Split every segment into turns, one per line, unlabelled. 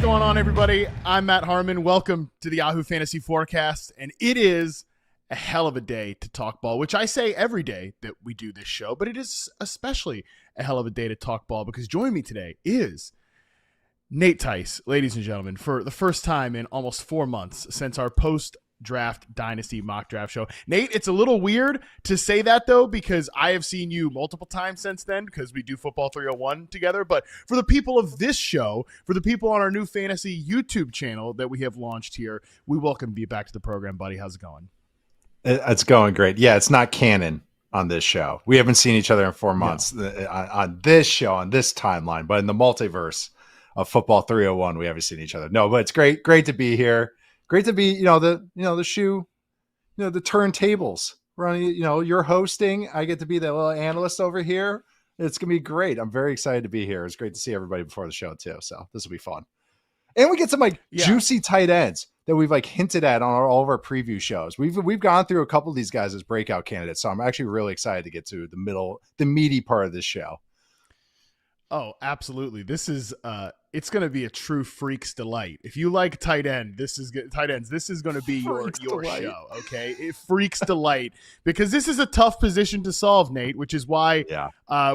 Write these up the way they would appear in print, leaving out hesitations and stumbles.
going on, everybody? I'm Matt Harmon. Welcome to the Yahoo Fantasy Forecast, and it is a hell of a day to talk ball, which I say every day that we do this show, but it is especially a hell of a day to talk ball because joining me today is Nate Tice, ladies and gentlemen, for the first time in almost 4 months since our post-draft Dynasty mock draft show. Nate, it's a little weird to say that, though, because I have seen you multiple times since then because we do Football 301 together. But for the people of this show, for the people on our new fantasy YouTube channel that we have launched here, we welcome you back to the program, buddy. How's it going?
It's going great. Yeah, it's not canon on this show. We haven't seen each other in 4 months on this show, on this timeline, but in the multiverse of Football 301, we haven't seen each other. No, but it's great to be here. Great to be, the turntables. We're on, you're hosting. I get to be the little analyst over here. It's going to be great. I'm very excited to be here. It's great to see everybody before the show too. So this will be fun. And we get some juicy tight ends that we've hinted at on all of our preview shows. We've gone through a couple of these guys as breakout candidates. So I'm actually really excited to get to the meaty part of this show.
Oh, absolutely. This is it's going to be a true freak's delight. If you like tight ends, this is going to be your show, okay? It freaks delight because this is a tough position to solve, Nate, which is why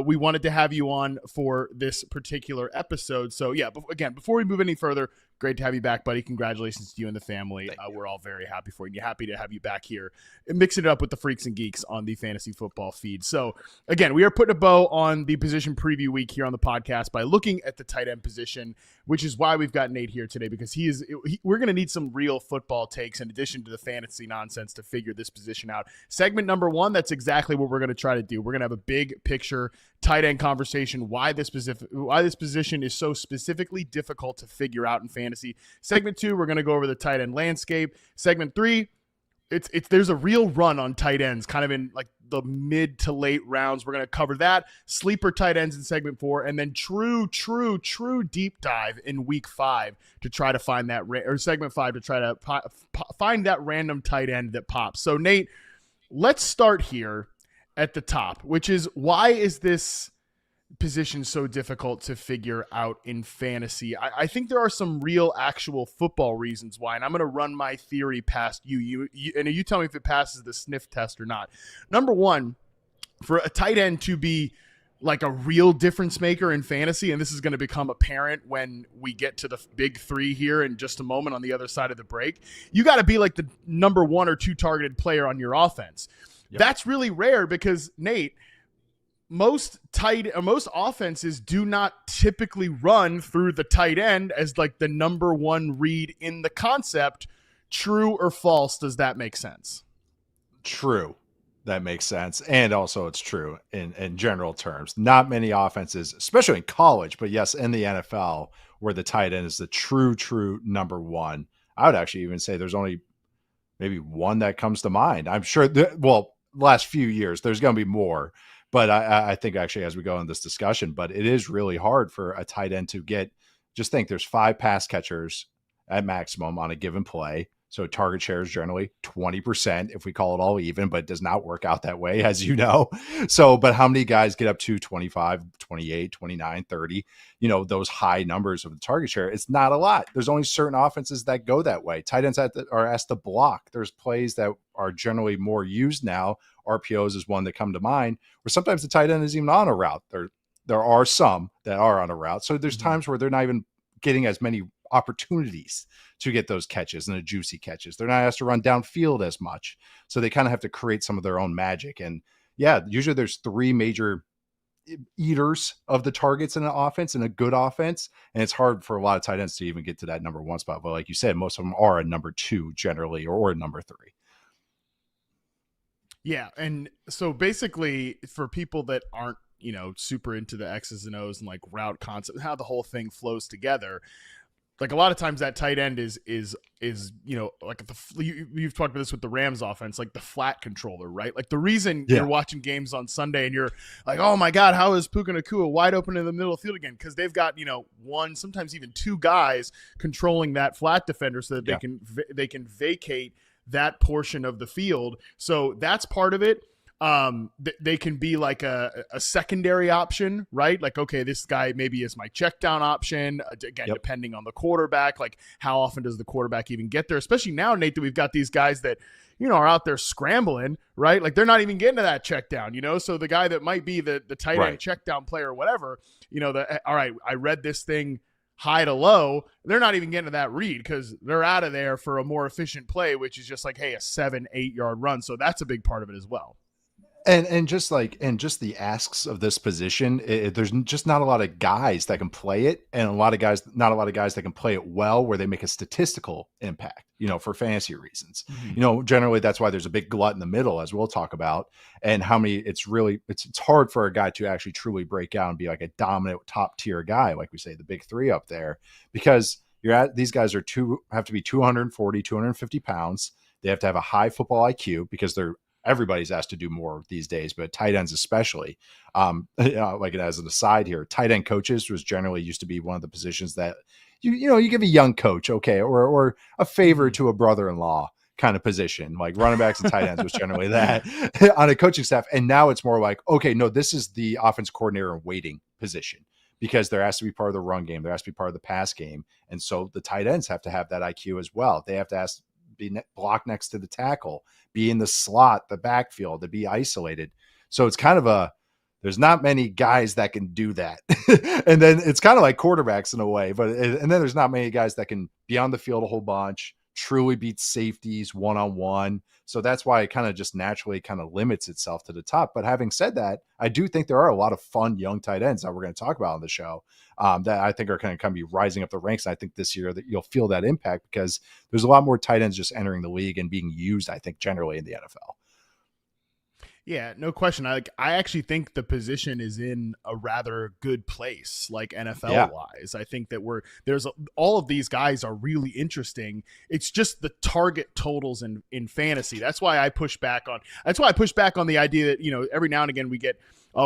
we wanted to have you on for this particular episode. So, again, before we move any further, great to have you back, buddy. Congratulations to you and the family. We're all very happy for you. And happy to have you back here and mixing it up with the freaks and geeks on the fantasy football feed. So, again, we are putting a bow on the position preview week here on the podcast by looking at the tight end position, which is why we've got Nate here today because we're going to need some real football takes in addition to the fantasy nonsense to figure this position out. Segment number 1, that's exactly what we're going to try to do. We're going to have a big picture tight end conversation, why this position is so specifically difficult to figure out in fantasy. Segment 2, we're going to go over the tight end landscape. Segment 3, there's a real run on tight ends kind of in the mid to late rounds. We're going to cover that. Sleeper tight ends in segment 4, and then true deep dive in week 5 to try to find that or segment 5 to try to find that random tight end that pops. So Nate, let's start here at the top, which is why is this position so difficult to figure out in fantasy? I think there are some real actual football reasons why, and I'm going to run my theory past you and you tell me if it passes the sniff test or not. Number 1, for a tight end to be like a real difference maker in fantasy, and this is going to become apparent when we get to the big 3 here in just a moment on the other side of the break, you got to be like the number 1 or 2 targeted player on your offense. Yep. That's really rare because, Nate, most offenses do not typically run through the tight end as the number 1 read in the concept. True or false? Does that make sense?
True. That makes sense. And also it's true in general terms. Not many offenses, especially in college, but yes, in the NFL, where the tight end is the true number 1. I would actually even say there's only maybe 1 that comes to mind. I'm sure last few years, there's going to be more. But I think actually as we go in this discussion, but it is really hard for a tight end to get, just think there's 5 pass catchers at maximum on a given play. So target share is generally 20% if we call it all even, but it does not work out that way, as you know. So, but how many guys get up to 25, 28, 29, 30, those high numbers of the target share? It's not a lot. There's only certain offenses that go that way. Tight ends are asked to block. There's plays that are generally more used now. RPOs is one that come to mind, where sometimes the tight end is even on a route. There are some that are on a route. So there's times where they're not even getting as many opportunities to get those catches and the juicy catches. They're not asked to run downfield as much. So they kind of have to create some of their own magic. And usually there's 3 major eaters of the targets in an offense, in a good offense. And it's hard for a lot of tight ends to even get to that number 1 spot. But like you said, most of them are a number 2 generally, or a number 3.
Yeah. And so basically for people that aren't, super into the X's and O's and route concept, how the whole thing flows together, a lot of times that tight end is you've talked about this with the Rams offense, the flat controller, right? The reason you're watching games on Sunday and you're like, oh my God, how is Puka Nacua wide open in the middle of the field again? Because they've got, 1, sometimes even 2 guys controlling that flat defender so that they can vacate that portion of the field. So that's part of it. They can be like a secondary option, right? Like, okay, this guy maybe is my check down option. Again, depending on the quarterback, like how often does the quarterback even get there? Especially now, Nate, that we've got these guys that, are out there scrambling, right? Like they're not even getting to that check down, So the guy that might be the tight end check down player or whatever, all right, I read this thing high to low, they're not even getting to that read because they're out of there for a more efficient play, which is just like, hey, a 7-8 yard run. So that's a big part of it as well.
And just the asks of this position, there's just not a lot of guys that can play it, and not a lot of guys that can play it well where they make a statistical impact, for fantasy reasons.
Mm-hmm.
Generally that's why there's a big glut in the middle, as we'll talk about, and how many it's hard for a guy to actually truly break out and be like a dominant top tier guy, like we say, the big three up there, because these guys have to be 240, 250 pounds. They have to have a high football IQ because everybody's asked to do more these days, but tight ends especially. Like as an aside here, tight end coaches was generally used to be one of the positions that you give a young coach, okay, or a favor to a brother-in-law kind of position. Like running backs and tight ends was generally that on a coaching staff. And now it's more like, okay, no, this is the offense coordinator in waiting position, because they're asked to be part of the run game. They're asked to be part of the pass game. And so the tight ends have to have that IQ as well. They have to be blocked next to the tackle, be in the slot, the backfield, to be isolated. So it's kind of there's not many guys that can do that. And then it's kind of like quarterbacks in a way, and then there's not many guys that can be on the field a whole bunch, truly beat safeties one-on-one. So that's why it kind of just naturally kind of limits itself to the top. But having said that, I do think there are a lot of fun young tight ends that we're going to talk about on the show that I think are kind of be rising up the ranks. And I think this year that you'll feel that impact because there's a lot more tight ends just entering the league and being used, I think, generally in the NFL.
Yeah, no question. I actually think the position is in a rather good place, like NFL wise. I think that all of these guys are really interesting. It's just the target totals in fantasy. That's why I push back on the idea that, every now and again we get,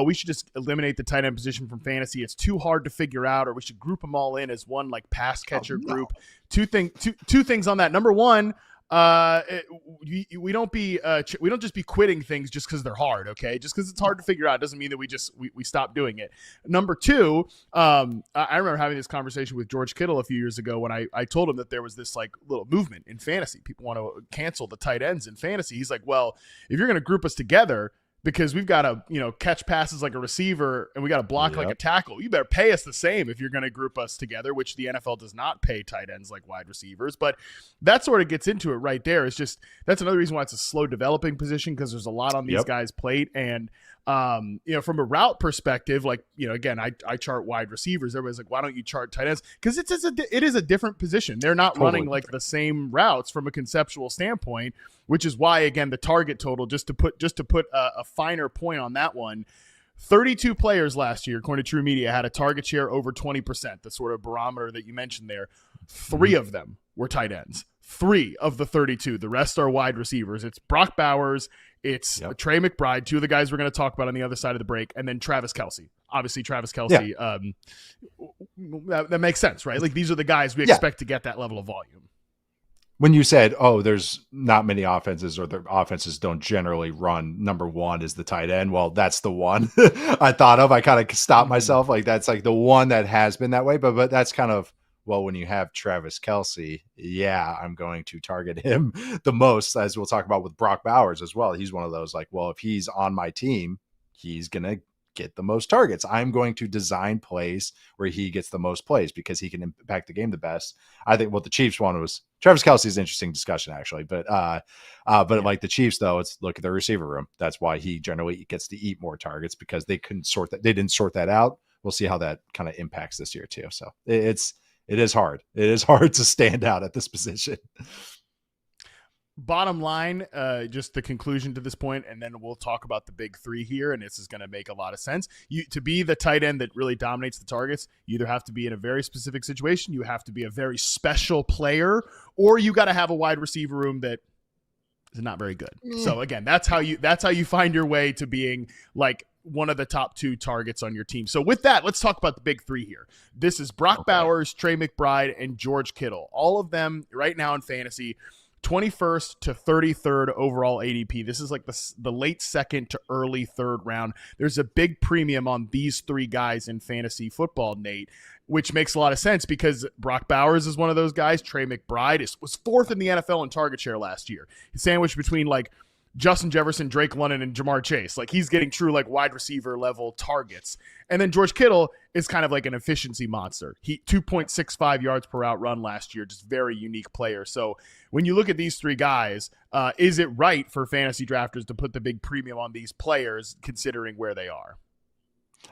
we should just eliminate the tight end position from fantasy. It's too hard to figure out, or we should group them all in as one like pass catcher group. Two things on that. Number one, we don't just be quitting things just because they're hard. Okay, just because it's hard to figure out doesn't mean that we stop doing it. Number two, I remember having this conversation with George Kittle a few years ago when I told him that there was this like little movement in fantasy. People want to cancel the tight ends in fantasy. He's like, well, if you're going to group us together, because we've got to, catch passes like a receiver and we got to block like a tackle, you better pay us the same if you're going to group us together, which the NFL does not pay tight ends like wide receivers. But that sort of gets into it right there. It's just, that's another reason why it's a slow developing position, because there's a lot on these guys' plate. And, from a route perspective, like, again, I chart wide receivers. Everybody's like, why don't you chart tight ends? Because it is a different position. They're not running like the same routes from a conceptual standpoint, which is why, again, the target total, just to put a finer point on that one, 32 players last year, according to True Media, had a target share over 20%, the sort of barometer that you mentioned there. 3 of them were tight ends. 3 of the 32. The rest are wide receivers. It's Brock Bowers, it's Trey McBride, 2 of the guys we're going to talk about on the other side of the break, and then Travis Kelce. Obviously, Travis Kelce, that makes sense, right? Like, these are the guys we expect to get that level of volume.
When you said, there's not many offenses, or the offenses don't generally run, number one is the tight end. Well, that's the one I thought of. I kind of stopped myself. Like, that's like the one that has been that way. But that's kind of, well, when you have Travis Kelce, I'm going to target him the most, as we'll talk about with Brock Bowers as well. He's one of those like, well, if he's on my team, he's going to get the most targets. I'm going to design plays where he gets the most plays because he can impact the game the best. I think what the Chiefs one was Travis Kelce is an interesting discussion actually, but like the Chiefs though, it's look at the receiver room. That's why he generally gets to eat more targets, because they couldn't sort that. They didn't sort that out. We'll see how that kind of impacts this year too. So it is hard. It is hard to stand out at this position.
Bottom line, just the conclusion to this point, and then we'll talk about the big 3 here, and this is going to make a lot of sense. To be the tight end that really dominates the targets, you either have to be in a very specific situation, you have to be a very special player, or you got to have a wide receiver room that is not very good. So again, that's how you find your way to being like one of the top 2 targets on your team. So with that, let's talk about the big 3 here. This is Brock Bowers, Trey McBride, and George Kittle. All of them right now in fantasy, 21st to 33rd overall ADP. This is like the late second to early third round. There's a big premium on these three guys in fantasy football, Nate, which makes a lot of sense because Brock Bowers is one of those guys. Trey McBride was fourth in the NFL in target share last year. He's sandwiched between like Justin Jefferson, Drake London, and Jamar Chase. Like he's getting true like wide receiver level targets. And then George Kittle is kind of like an efficiency monster. He 2.65 yards per out run last year, just very unique player. So when you look at these three guys, is it right for fantasy drafters to put the big premium on these players considering where they are?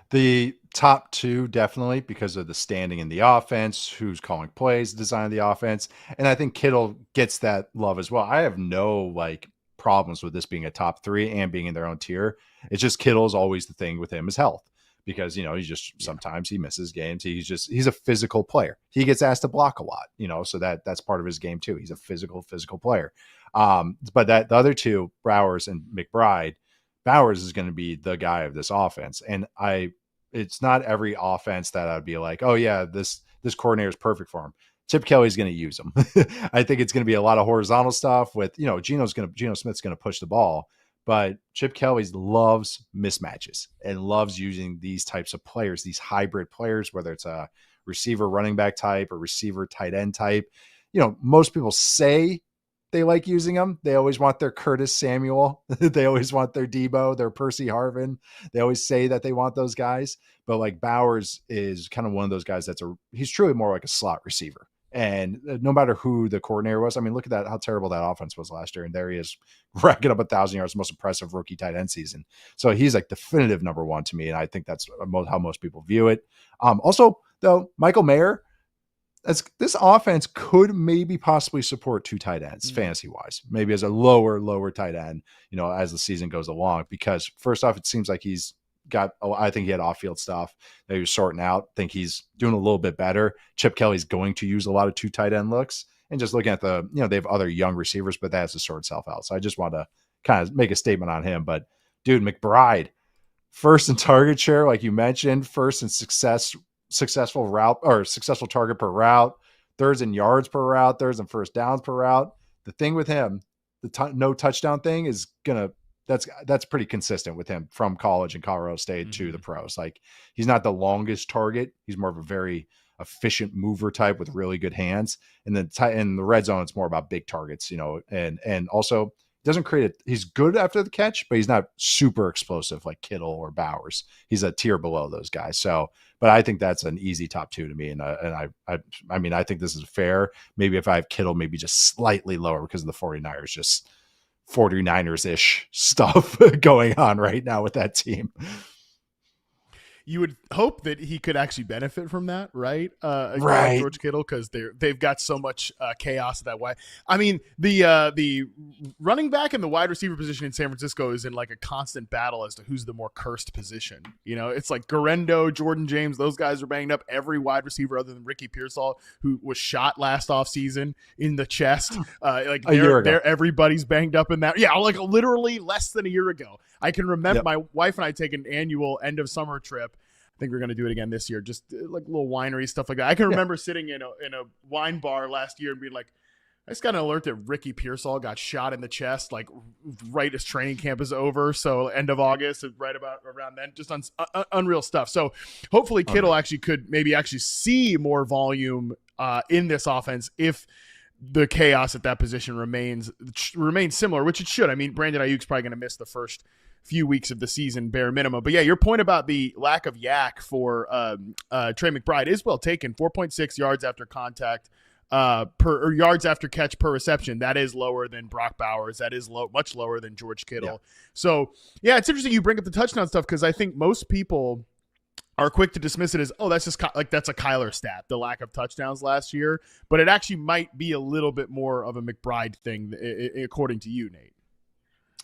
The top two, definitely, because of the standing in the offense, who's calling plays, design of the offense. And I think Kittle gets that love as well. I have no like problems with this being a top three and being in their own tier. It's just Kittle's always the thing with him is health, because he's just sometimes he misses games. He's a physical player. He gets asked to block a lot, so that's part of his game too. He's a physical player. But the other two, Bowers and McBride, Bowers is going to be the guy of this offense. And it's not every offense that I'd be like, oh yeah, this coordinator is perfect for him. Chip Kelly's going to use them. I think it's going to be a lot of horizontal stuff with, Geno Smith's going to push the ball, but Chip Kelly loves mismatches and loves using these types of players, these hybrid players, whether it's a receiver running back type or receiver tight end type. Most people say they like using them. They always want their Curtis Samuel. They always want their Debo, their Percy Harvin. They always say that they want those guys, but like Bowers is kind of one of those guys he's truly more like a slot receiver. And no matter who the coordinator was, I mean, look at that, how terrible that offense was last year. And there he is racking up 1,000 yards, most impressive rookie tight end season. So he's like definitive number one to me. And I think that's how most people view it. Also, though, Michael Mayer, this offense could maybe possibly support two tight ends fantasy wise, maybe as a lower tight end, as the season goes along, because first off, it seems like I think he had off-field stuff that he was sorting out. I think he's doing a little bit better. Chip Kelly's going to use a lot of two tight end looks, and just looking at they have other young receivers, but that has to sort itself out. So I just want to kind of make a statement on him. But dude, McBride, first in target share, like you mentioned, first in successful route or successful target per route, thirds in yards per route, thirds in first downs per route. The thing with him, no touchdown thing is that's pretty consistent with him from college and Colorado State to the pros. Like he's not the longest target. He's more of a very efficient mover type with really good hands. And then in the red zone, it's more about big targets, and also doesn't he's good after the catch, but he's not super explosive like Kittle or Bowers. He's a tier below those guys. So, but I think that's an easy top two to me. And I mean, I think this is fair. Maybe if I have Kittle, maybe just slightly lower because of the 49ers, just 49ers-ish stuff going on right now with that team.
You would hope that he could actually benefit from that, right?
Right.
George Kittle, because they've got so much chaos that way. I mean, the running back and the wide receiver position in San Francisco is in like a constant battle as to who's the more cursed position. It's like Garendo, Jordan James, those guys are banged up. Every wide receiver other than Ricky Pearsall, who was shot last offseason in the chest, like
a year ago.
Everybody's banged up in that. Yeah, like literally less than a year ago. I can remember my wife and I take an annual end of summer trip. I think we're going to do it again this year, just like little winery stuff like that. I can remember sitting in a wine bar last year and being like, I just got an alert that Ricky Pearsall got shot in the chest, like right as training camp is over. So end of August, right about around then, just unreal stuff. So hopefully Kittle actually could maybe actually see more volume in this offense if the chaos at that position remains similar, which it should. I mean, Brandon Ayuk's probably going to miss the first few weeks of the season, bare minimum. But yeah, your point about the lack of yak for Trey McBride is well taken. 4.6 yards after contact or yards after catch per reception. That is lower than Brock Bowers. That is much lower than George Kittle. Yeah. So yeah, it's interesting you bring up the touchdown stuff, because I think most people are quick to dismiss it as, oh, that's just like that's a Kyler stat, the lack of touchdowns last year. But it actually might be a little bit more of a McBride thing, according to you, Nate.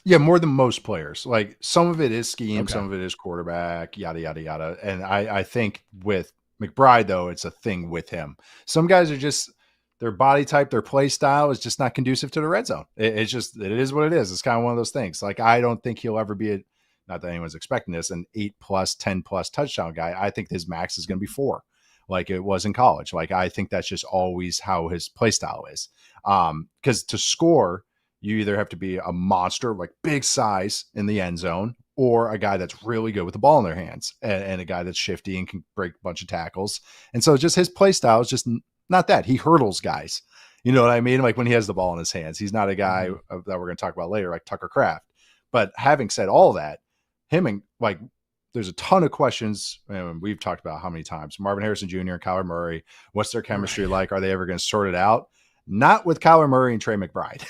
Yeah, more than most players. Like some of it is scheme, some of it is quarterback, yada, yada, yada. And I think with McBride, though, it's a thing with him. Some guys are just, their body type, their play style is just not conducive to the red zone. It is what it is. It's kind of one of those things. Like, I don't think he'll ever be not that anyone's expecting this, an 8+, 10+ touchdown guy. I think his max is going to be 4. like it was in college. Like I think that's just always how his play style is. Because to score, you either have to be a monster, like big size in the end zone, or a guy that's really good with the ball in their hands, and a guy that's shifty and can break a bunch of tackles. And so just his play style is just not that. He hurdles guys. You know what I mean? Like when he has the ball in his hands, he's not a guy that we're going to talk about later, like Tucker Kraft. But having said all that, him and like, there's a ton of questions, and we've talked about how many times. Marvin Harrison Jr. and Kyler Murray, what's their chemistry like? Are they ever going to sort it out? Not with Kyler Murray and Trey McBride.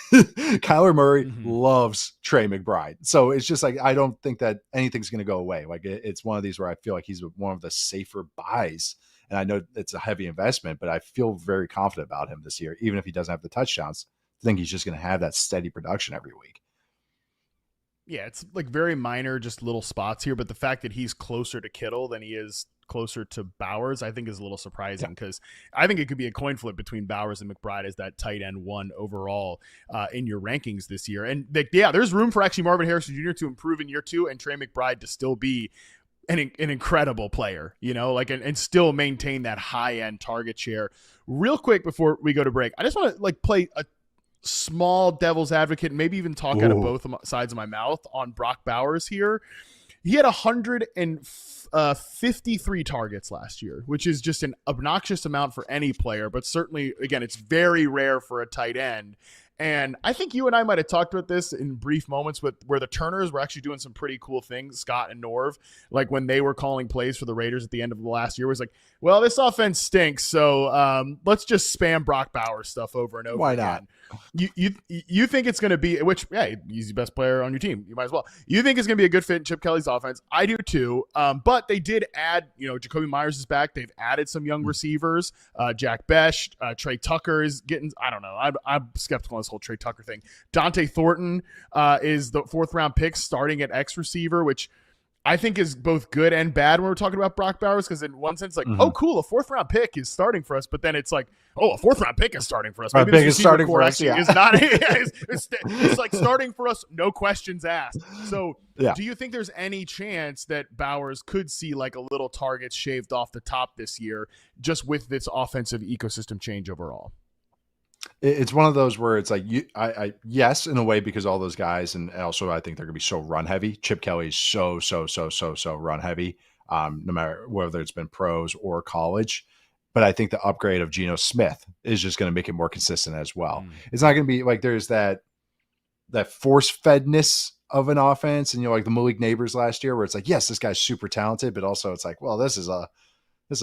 Kyler Murray loves Trey McBride. So it's just like, I don't think that anything's going to go away. Like it's one of these where I feel like he's one of the safer buys. And I know it's a heavy investment, but I feel very confident about him this year. Even if he doesn't have the touchdowns, I think he's just going to have that steady production every week.
Yeah, it's like very minor, just little spots here. But the fact that he's closer to Kittle than he is closer to Bowers, I think is a little surprising, because I think it could be a coin flip between Bowers and McBride as that tight end one overall in your rankings this year. And there's room for actually Marvin Harrison Jr. to improve in year 2 and Trey McBride to still be an incredible player, like, and still maintain that high end target share. Real quick before we go to break, I just want to like play a small devil's advocate, maybe even talk out of both sides of my mouth on Brock Bowers here. He had 153 targets last year, which is just an obnoxious amount for any player, but certainly, again, it's very rare for a tight end. And I think you and I might have talked about this in brief moments where the Turners were actually doing some pretty cool things, Scott and Norv, like when they were calling plays for the Raiders at the end of the last year, was like, well, this offense stinks, so let's just spam Brock Bowers stuff over and over.
Why
again.
not?
You think it's going to be, which, yeah, he's the best player on your team. You might as well. You think it's going to be a good fit in Chip Kelly's offense. I do too. But they did add, Jacoby Myers is back. They've added some young receivers. Jack Besh, Trey Tucker is getting, I don't know. I'm skeptical on this whole Trey Tucker thing. Dante Thornton is the 4th round pick starting at X receiver, which I think is both good and bad when we're talking about Brock Bowers, because in one sense, like, oh, cool, a 4th round pick is starting for us, but then it's like, oh, a 4th round pick is starting for us. Maybe
this starting for us,
is not. It's like starting for us, no questions asked. So, do you think there's any chance that Bowers could see like a little targets shaved off the top this year, just with this offensive ecosystem change overall?
It's one of those where it's like, yes, in a way, because all those guys, and also I think they're going to be so run heavy. Chip Kelly is so run heavy, no matter whether it's been pros or college. But I think the upgrade of Geno Smith is just going to make it more consistent as well. It's not going to be like there's that force fedness of an offense, and like the Malik Neighbors last year, where it's like, yes, this guy's super talented, but also it's like, well, this is a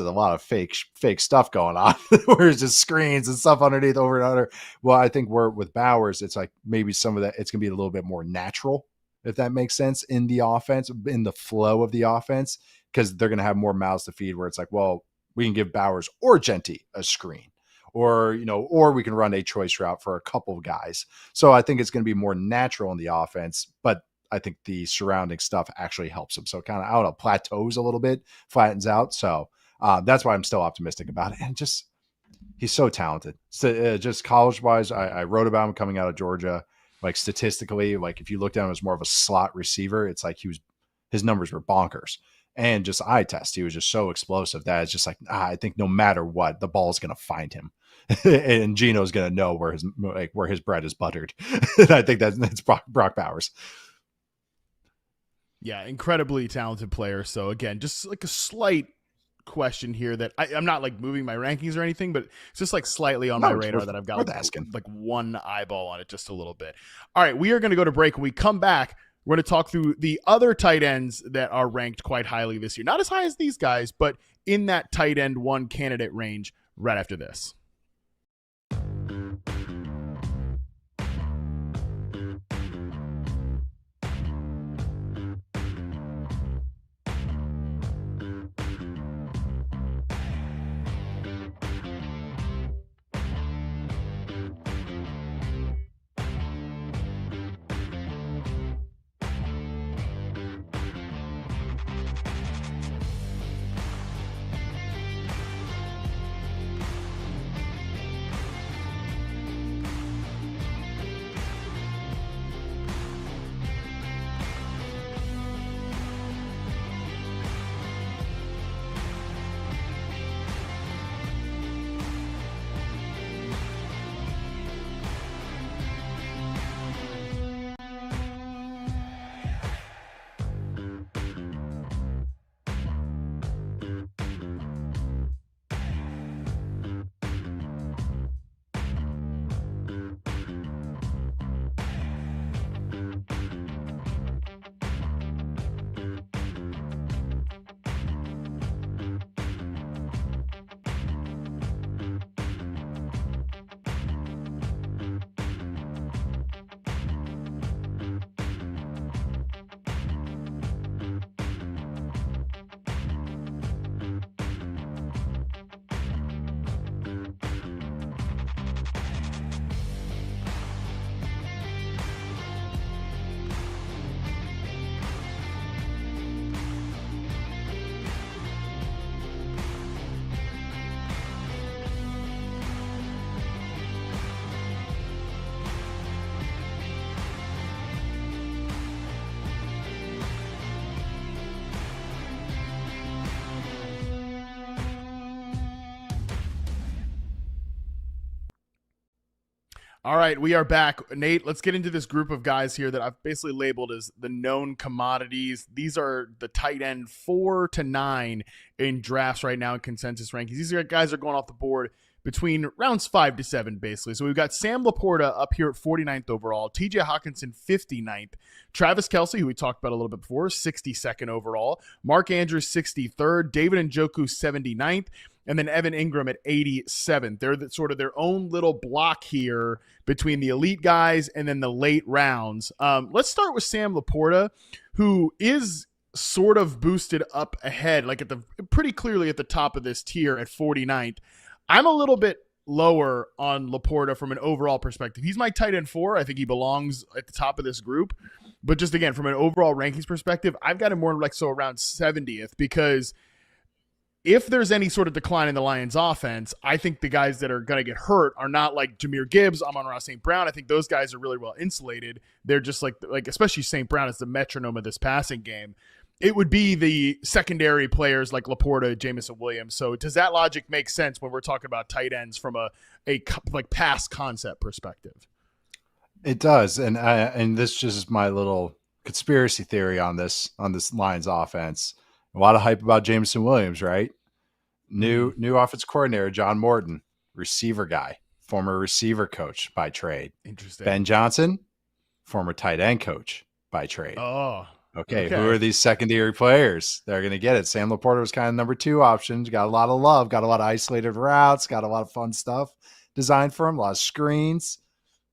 lot of fake stuff going on where it's just screens and stuff underneath over and under. Well, I think with Bowers, it's like maybe some of that, it's going to be a little bit more natural, if that makes sense, in the offense, in the flow of the offense, because they're going to have more mouths to feed, where it's like, well, we can give Bowers or Genty a screen, or we can run a choice route for a couple of guys. So I think it's going to be more natural in the offense, but I think the surrounding stuff actually helps him. So it kind of, I don't know, plateaus a little bit, flattens out. So that's why I'm still optimistic about it. And just, he's so talented. So, just college-wise, I wrote about him coming out of Georgia. Like statistically, like if you looked at him as more of a slot receiver, it's like his numbers were bonkers. And just eye test, he was just so explosive that it's just like, I think no matter what, the ball's going to find him. And Geno's going to know where his bread is buttered. And I think that's Brock Bowers.
Yeah, incredibly talented player. So again, just like a slight question here that I'm not like moving my rankings or anything, but it's just like slightly on my radar that I've got like one eyeball on it just a little bit. All right, we are going to go to break. When we come back, we're going to talk through the other tight ends that are ranked quite highly this year. Not as high as these guys, but in that tight end one candidate range right after this. All right, we are back. Nate, let's get into this group of guys here that I've basically labeled as the known commodities. These are the tight end 4 to 9 in drafts right now in consensus rankings. These are guys that are going off the board between rounds 5 to 7, basically. So we've got Sam Laporta up here at 49th overall, TJ Hawkinson 59th, Travis Kelce, who we talked about a little bit before, 62nd overall, Mark Andrews 63rd, David Njoku 79th, and then Evan Ingram at 87th. They're sort of their own little block here between the elite guys and then the late rounds. Let's start with Sam Laporta, who is sort of boosted up ahead, like pretty clearly at the top of this tier at 49th. I'm a little bit lower on Laporta from an overall perspective. He's my tight end 4. I think he belongs at the top of this group. But just again, from an overall rankings perspective, I've got him more like so around 70th, because if there's any sort of decline in the Lions offense, I think the guys that are going to get hurt are not like Jahmyr Gibbs, Amon-Ra St. Brown. I think those guys are really well insulated. They're just like especially St. Brown is the metronome of this passing game. It would be the secondary players like Laporta, Jameson Williams. So does that logic make sense when we're talking about tight ends from a like pass concept perspective?
It does. And this just is my little conspiracy theory on this Lions offense. A lot of hype about Jameson Williams, right? New offense coordinator, John Morton, receiver guy, former receiver coach by trade.
Interesting.
Ben Johnson, former tight end coach by trade.
Oh,
okay. Who are these secondary players? They're going to get it. Sam Laporta was kind of number 2 option. Got a lot of love, got a lot of isolated routes, got a lot of fun stuff designed for him, a lot of screens.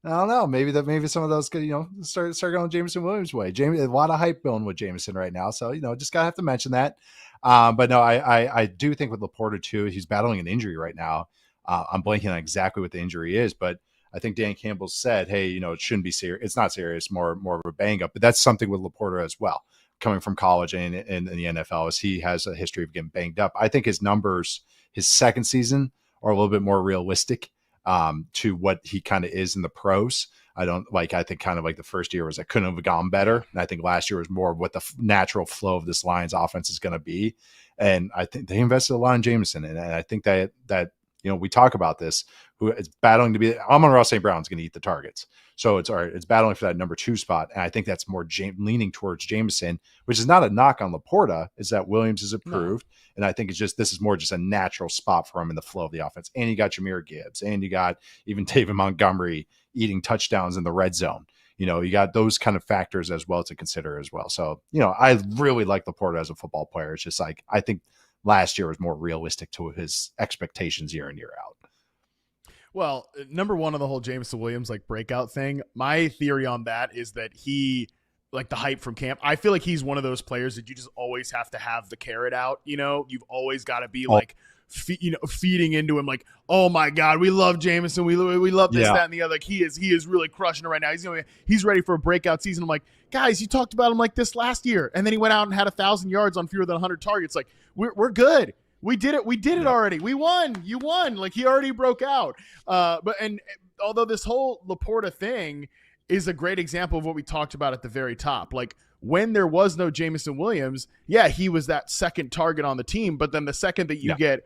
I don't know. Maybe some of those could, start going Jameson Williams' way. A lot of hype building with Jameson right now. So, just gotta have to mention that. But no, I do think with Laporta too, he's battling an injury right now. I'm blanking on exactly what the injury is, but I think Dan Campbell said, hey, it shouldn't be serious. It's not serious, more of a bang up, but that's something with Laporta as well. Coming from college and in the NFL, as he has a history of getting banged up. I think his numbers, his second season, are a little bit more realistic to what he kind of is in the pros. I think kind of like the first year was I couldn't have gone better. And I think last year was more of what the natural flow of this Lions offense is going to be. And I think they invested a lot in Jameson. And I think that we talk about this, who is battling to be Amon-Ra St. Brown's going to eat the targets. So it's battling for that number 2 spot. And I think that's more leaning towards Jameson, which is not a knock on Laporta, is that Williams is approved. No. And I think this is more just a natural spot for him in the flow of the offense. And you got Jahmyr Gibbs, and you got even David Montgomery eating touchdowns in the red zone. You got those kind of factors as well to consider as well. So, I really like Laporta as a football player. It's just like, I think last year was more realistic to his expectations year in, year out.
Well, number one on the whole Jameson Williams breakout thing, my theory on that is that he, the hype from camp, I feel like he's one of those players that you just always have to have the carrot out. You've always got to be feeding into him oh my God, we love Jameson, we love this, that, and the other. He is really crushing it right now. He's ready for a breakout season. I'm like, guys, you talked about him like this last year, and then he went out and had 1,000 yards on fewer than 100 targets. We're good. We did it. We did it already. We won. You won. He already broke out. But although this whole Laporta thing is a great example of what we talked about at the very top. When there was no Jameson Williams, yeah, he was that second target on the team. But then the second that you get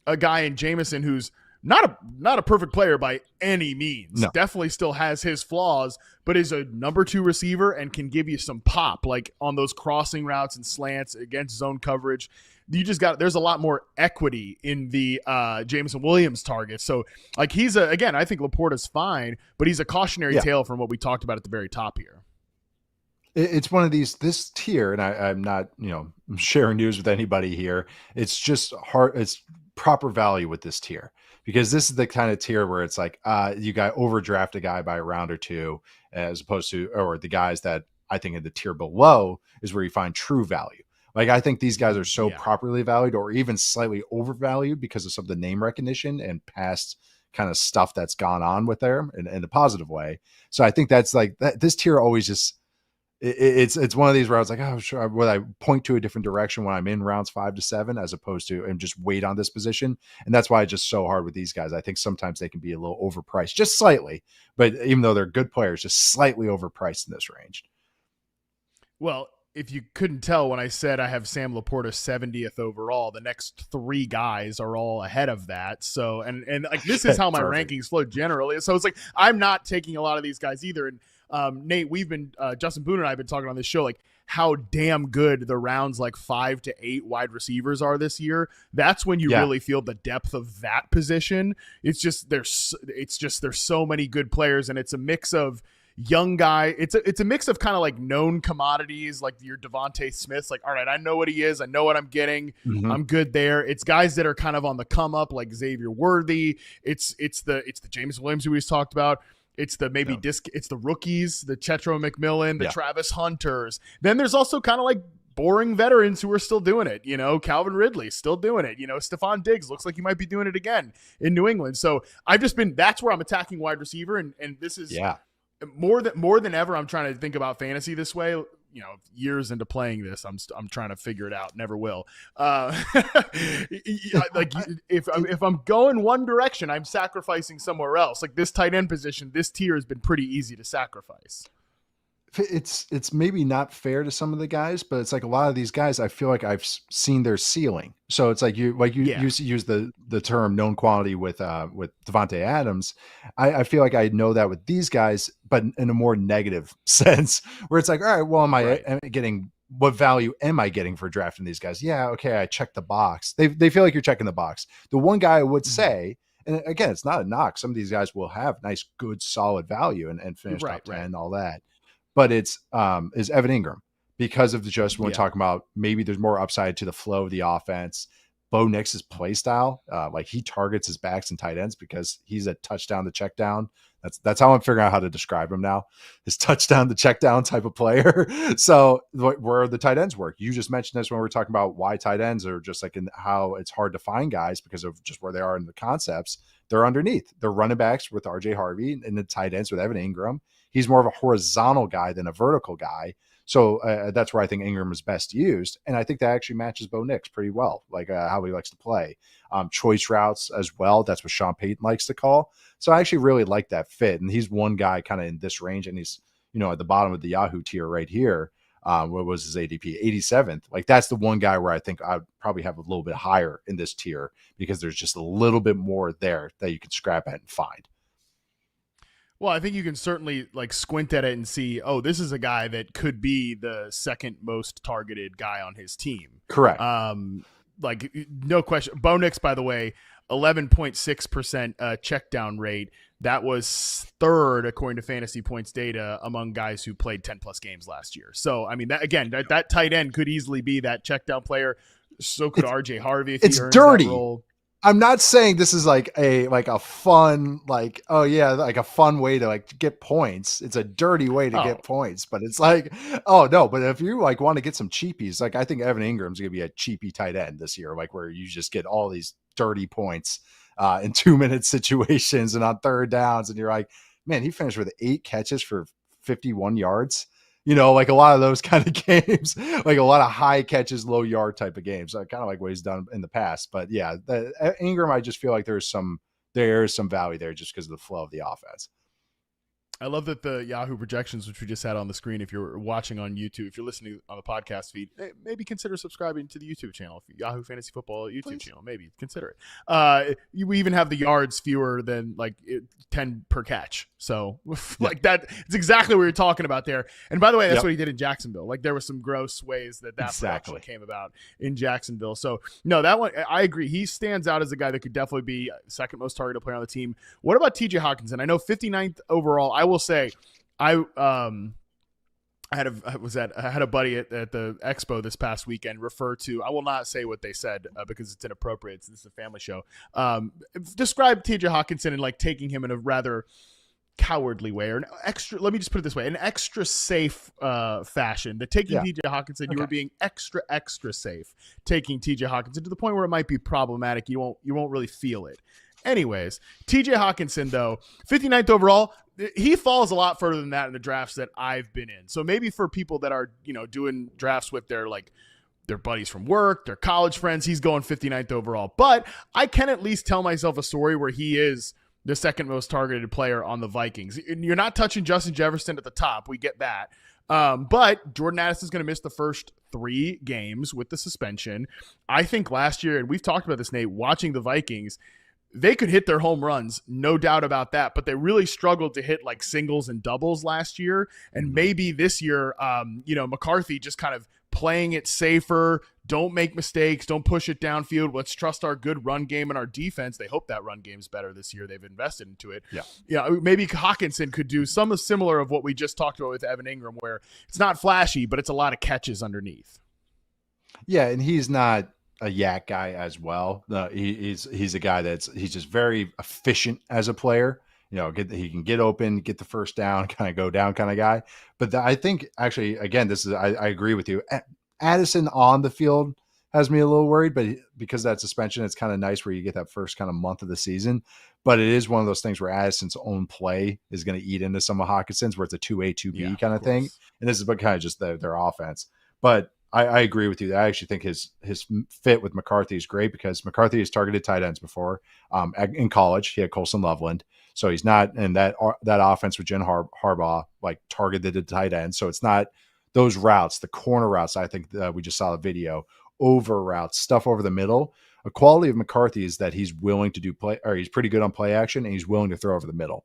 a guy in Jameson who's not a perfect player by any means, definitely still has his flaws, but is a number 2 receiver and can give you some pop on those crossing routes and slants against zone coverage. There's a lot more equity in the Jameson Williams target. So he's again, I think Laporta's fine, but he's a cautionary tale from what we talked about at the very top here.
It's one of this tier, and I'm not, sharing news with anybody here. It's just hard. It's proper value with this tier, because this is the kind of tier where it's you got overdraft a guy by a round or 2, as opposed to, or the guys that I think in the tier below is where you find true value. I think these guys are so properly valued, or even slightly overvalued because of some of the name recognition and past kind of stuff that's gone on with them in a positive way. So I think that's this tier always just, it's one of these where I was oh, sure, would I point to a different direction when I'm in rounds 5 to 7, as opposed to, and just wait on this position. And that's why it's just so hard with these guys. I think sometimes they can be a little overpriced, just slightly, but even though they're good players, just slightly overpriced in this range.
Well, if you couldn't tell when I said I have Sam Laporta 70th overall, the next 3 guys are all ahead of that. So, and like, this is how my rankings flow generally. So it's like, I'm not taking a lot of these guys either. And Nate, we've been, Justin Boone and I have been talking on this show, like how damn good the rounds like 5 to 8 wide receivers are this year. That's when you really feel the depth of that position. It's just, there's so many good players, and it's a mix of young guy. It's a mix of kind of like known commodities, like your Devontae Smiths. Like, all right, I know what he is. I know what I'm getting. Mm-hmm. I'm good there. It's guys that are kind of on the come up, like Xavier Worthy. It's the James Williams who we just talked about. It's the it's the rookies, the Chetro McMillan, the Travis Hunters. Then there's also kind of like boring veterans who are still doing it. You know, Calvin Ridley still doing it. You know, Stephon Diggs looks like he might be doing it again in New England. So that's where I'm attacking wide receiver. And this is more than ever, I'm trying to think about fantasy this way. You know, years into playing this, I'm trying to figure it out. Never will. Like if I'm going one direction, I'm sacrificing somewhere else. Like this tight end position, this tier has been pretty easy to sacrifice.
It's maybe not fair to some of the guys, but it's like a lot of these guys, I feel like I've seen their ceiling. So it's like you use the term known quantity with Devontae Adams. I feel like I know that with these guys, but in a more negative sense, where it's like, all right, well, am I getting, what value am I getting for drafting these guys? Yeah, okay, I checked the box. They feel like you're checking the box. The one guy I would say, and again, it's not a knock. Some of these guys will have nice, good, solid value and finish top 10 and all that. But it's is Evan Ingram, because of when we're talking about maybe there's more upside to the flow of the offense. Bo Nix's play style, like he targets his backs and tight ends because he's a touchdown to check down. That's how I'm figuring out how to describe him now. His touchdown to check down type of player. So where the tight ends work, you just mentioned this when we were talking about why tight ends are just like in how it's hard to find guys because of just where they are in the concepts. They're underneath. They're running backs with RJ Harvey and the tight ends with Evan Ingram. He's more of a horizontal guy than a vertical guy. So that's where I think Ingram is best used. And I think that actually matches Bo Nix pretty well, like how he likes to play. Choice routes as well. That's what Sean Payton likes to call. So I actually really like that fit. And he's one guy kind of in this range. And he's, you know, at the bottom of the Yahoo tier right here. What was his ADP? 87th. Like that's the one guy where I think I'd probably have a little bit higher in this tier because there's just a little bit more there that you can scrap at and find.
Well, I think you can certainly like squint at it and see, oh, this is a guy that could be the second most targeted guy on his team.
Correct.
Like no question. Bo Nix, by the way, 11.6% check down rate. That was third according to Fantasy Points data among guys who played 10 plus games last year. So, I mean, that tight end could easily be that check down player. So could RJ Harvey if he earns
dirty.
that role.
I'm not saying this is like a fun, like, oh yeah, like a fun way to like get points. It's a dirty way to get points, but it's like, oh no, but if you like want to get some cheapies, like I think Evan Ingram's going to be a cheapy tight end this year, like where you just get all these dirty points in 2-minute situations and on third downs. And you're like, man, he finished with 8 catches for 51 yards. You know, like a lot of those kind of games, like a lot of high catches, low yard type of games. So kind of like what he's done in the past. But yeah, Ingram, I just feel like there's some value there just because of the flow of the offense.
I love that the Yahoo projections, which we just had on the screen, if you're watching on YouTube, if you're listening on the podcast feed, maybe consider subscribing to the YouTube channel, Yahoo Fantasy Football YouTube channel. Maybe consider it. You even have the yards fewer than like 10 per catch. So like that, it's exactly what you're talking about there. And by the way, that's what he did in Jacksonville. Like there were some gross ways that production came about in Jacksonville. So no, that one, I agree. He stands out as a guy that could definitely be second most targeted player on the team. What about TJ Hawkinson? I know 59th overall. I will say, I had a buddy at the expo this past weekend refer to, I will not say what they said because it's inappropriate. This is a family show. Describe TJ Hawkinson and like taking him in a rather cowardly way, or an extra, let me just put it this way, an extra safe fashion. That taking TJ Hawkinson, you were being extra safe taking TJ Hawkinson to the point where it might be problematic. You won't really feel it. Anyways, TJ Hawkinson, though, 59th overall, he falls a lot further than that in the drafts that I've been in. So maybe for people that are, doing drafts with their buddies from work, their college friends, he's going 59th overall. But I can at least tell myself a story where he is the second most targeted player on the Vikings. You're not touching Justin Jefferson at the top. We get that. But Jordan Addison's going to miss the first 3 games with the suspension. I think last year, and we've talked about this, Nate, watching the Vikings, they could hit their home runs, no doubt about that, but they really struggled to hit like singles and doubles last year. And maybe this year, McCarthy just kind of playing it safer. Don't make mistakes. Don't push it downfield. Let's trust our good run game and our defense. They hope that run game's better this year. They've invested into it. Yeah. Maybe Hawkinson could do some similar of what we just talked about with Evan Ingram, where it's not flashy, but it's a lot of catches underneath.
Yeah, and he's not a yak guy as well. He's a guy he's just very efficient as a player. He can get open, get the first down, kind of go down kind of guy. But I think actually, again, I agree with you. Addison on the field has me a little worried, but because that suspension, it's kind of nice where you get that first kind of month of the season. But it is one of those things where Addison's own play is going to eat into some of Hawkinson's, where it's a 2A, 2B kind of thing. And this is kind of just their offense. But I agree with you. I actually think his fit with McCarthy is great, because McCarthy has targeted tight ends before. In college, he had Colson Loveland. So he's not in that offense with Jen Harbaugh, like targeted the tight end. So it's not those routes, the corner routes. I think we just saw the video, over routes, stuff over the middle. A quality of McCarthy is that he's willing to do play, or he's pretty good on play action, and he's willing to throw over the middle.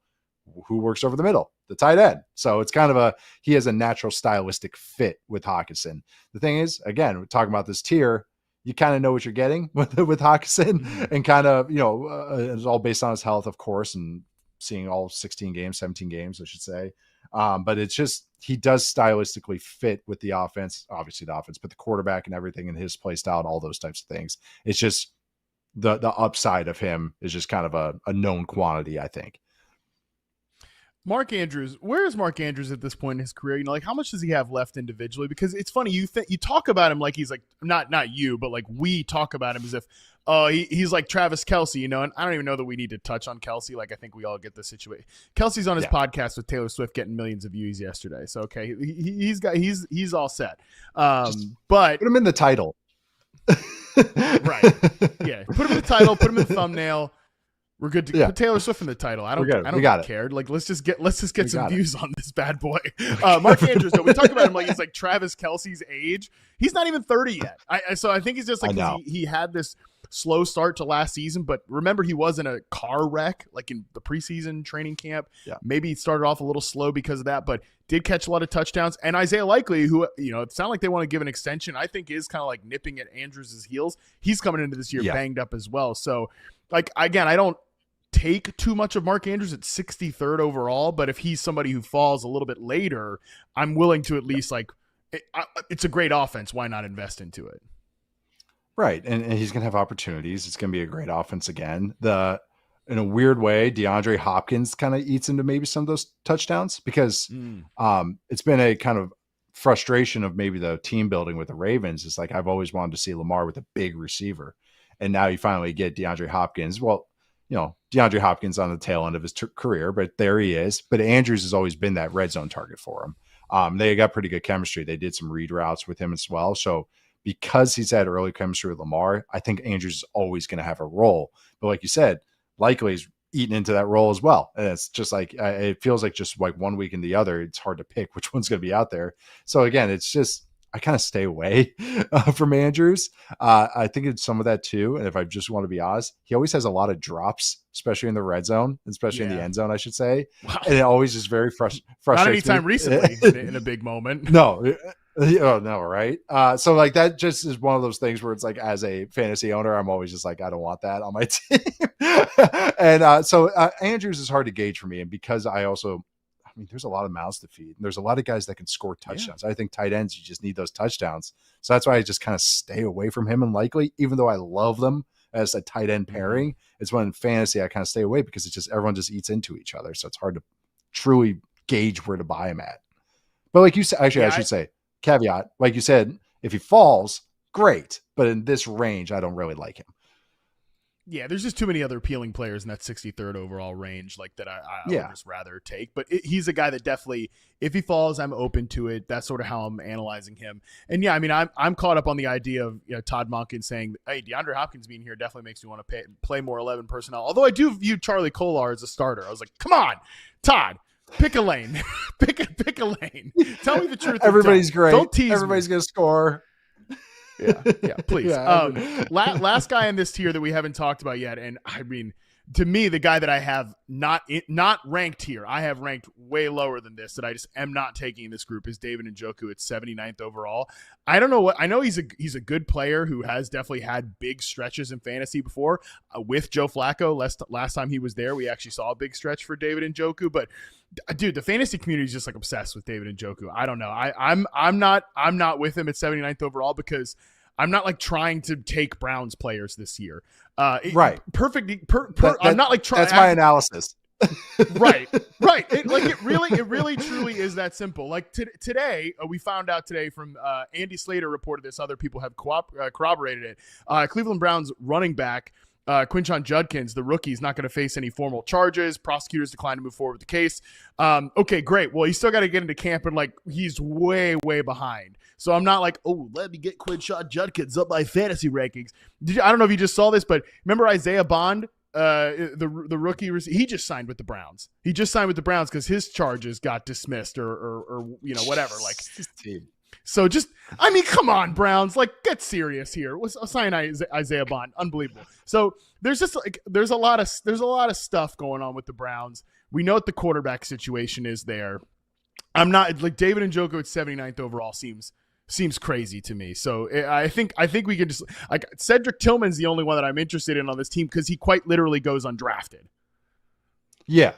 Who works over the middle? The tight end. So it's kind of he has a natural stylistic fit with Hawkinson. The thing is, again, we're talking about this tier, you kind of know what you're getting with Hawkinson, and kind of, it's all based on his health, of course, and seeing all 17 games, I should say. But it's just, he does stylistically fit with the offense, obviously the offense, but the quarterback and everything in his play style and all those types of things. It's just the upside of him is just kind of a known quantity, I think.
Mark Andrews, where is Mark Andrews at this point in his career? Like, how much does he have left individually? Because it's funny, you talk about him like he's like, not you, but like we talk about him as if, he's like Travis Kelce, and I don't even know that we need to touch on Kelce. Like, I think we all get the situation. Kelce's on his podcast with Taylor Swift, getting millions of views yesterday. So, okay, he's all set. But
put him in the title.
Right. Yeah. Put him in the title, put him in the thumbnail. We're good to put Taylor Swift in the title. I don't care. Like, let's just get some views on this bad boy. Mark Andrews, though, we talk about him like he's like Travis Kelce's age. He's not even 30 yet. So I think he's just like, he had this slow start to last season, but remember, he was in a car wreck like in the preseason training camp. Yeah. Maybe he started off a little slow because of that, but did catch a lot of touchdowns. And Isaiah Likely, who, it sounded like they want to give an extension, I think is kind of like nipping at Andrews' heels. He's coming into this year banged up as well. So, like, again, I don't take too much of Mark Andrews at 63rd overall, but if he's somebody who falls a little bit later, I'm willing to at least, like, it's a great offense. Why not invest into it?
Right. And he's going to have opportunities. It's going to be a great offense again. In a weird way, DeAndre Hopkins kind of eats into maybe some of those touchdowns, because it's been a kind of frustration of maybe the team building with the Ravens. It's like, I've always wanted to see Lamar with a big receiver. And now you finally get DeAndre Hopkins. Well, DeAndre Hopkins on the tail end of his career, but there he is. But Andrews has always been that red zone target for him. They got pretty good chemistry. They did some read routes with him as well. So because he's had early chemistry with Lamar, I think Andrews is always going to have a role. But like you said, Likely is eating into that role as well. And it's just like, it feels like just like one week and the other, it's hard to pick which one's going to be out there. So again, it's just, I kind of stay away from Andrews. I think it's some of that too. And if I just want to be honest, he always has a lot of drops, especially in the red zone, especially in the end zone, I should say. Wow. And it always is very frustrating.
Not anytime recently in a big moment.
No. Oh, no, right? So like that just is one of those things where it's like, as a fantasy owner, I'm always just like, I don't want that on my team. And so Andrews is hard to gauge for me. And because there's a lot of mouths to feed. And there's a lot of guys that can score touchdowns. Yeah. I think tight ends, you just need those touchdowns. So that's why I just kind of stay away from him and Likely, even though I love them as a tight end pairing. It's when in fantasy, I kind of stay away because it's just, everyone just eats into each other. So it's hard to truly gauge where to buy him at. But like you said, actually, I should say, caveat, like you said, if he falls, great. But in this range, I don't really like him.
Yeah, there's just too many other appealing players in that 63rd overall range, like that I would just rather take. But he's a guy that definitely, if he falls, I'm open to it. That's sort of how I'm analyzing him. And yeah, I mean, I'm caught up on the idea of Todd Monken saying, "Hey, DeAndre Hopkins being here definitely makes me want to play more 11 personnel." Although I do view Charlie Kolar as a starter. I was like, "Come on, Todd, Pick a lane. pick a lane. Tell me the truth.
Everybody's great.
Don't tease
Everybody's
me.
going to score.
Yeah, please.
Yeah,
Last guy in this tier that we haven't talked about yet, and I mean, to me, the guy that I have not ranked here, I have ranked way lower than this, that I just am not taking in this group, is David Njoku at 79th overall. I don't know what, I know he's a good player who has definitely had big stretches in fantasy before with Joe Flacco. Last time he was there, we actually saw a big stretch for David Njoku, but dude, the fantasy community is just like obsessed with David Njoku. I don't know. I'm not with him at 79th overall because I'm not like trying to take Browns players this year.
Right.
Perfect. I'm not like trying.
That's my analysis.
Right. It really truly is that simple. Like today, we found out today from Andy Slater reported this. Other people have corroborated it. Cleveland Browns running back Quinshon Judkins, the rookie, is not going to face any formal charges. Prosecutors declined to move forward with the case. Okay, great. Well, he's still got to get into camp, and like he's way behind. So I'm not like, oh, let me get Quinshon Judkins up my fantasy rankings. I don't know if you just saw this, but remember Isaiah Bond, the rookie? He just signed with the Browns. He just signed with the Browns because his charges got dismissed or whatever. Like. So just, I mean, come on, Browns, like get serious here. Sign Isaiah Bond, unbelievable. So there's just like there's a lot of stuff going on with the Browns. We know what the quarterback situation is there. I'm not like David Njoku at 79th overall seems crazy to me. So I think we can just like Cedric Tillman's the only one that I'm interested in on this team because he quite literally goes undrafted.
Yeah.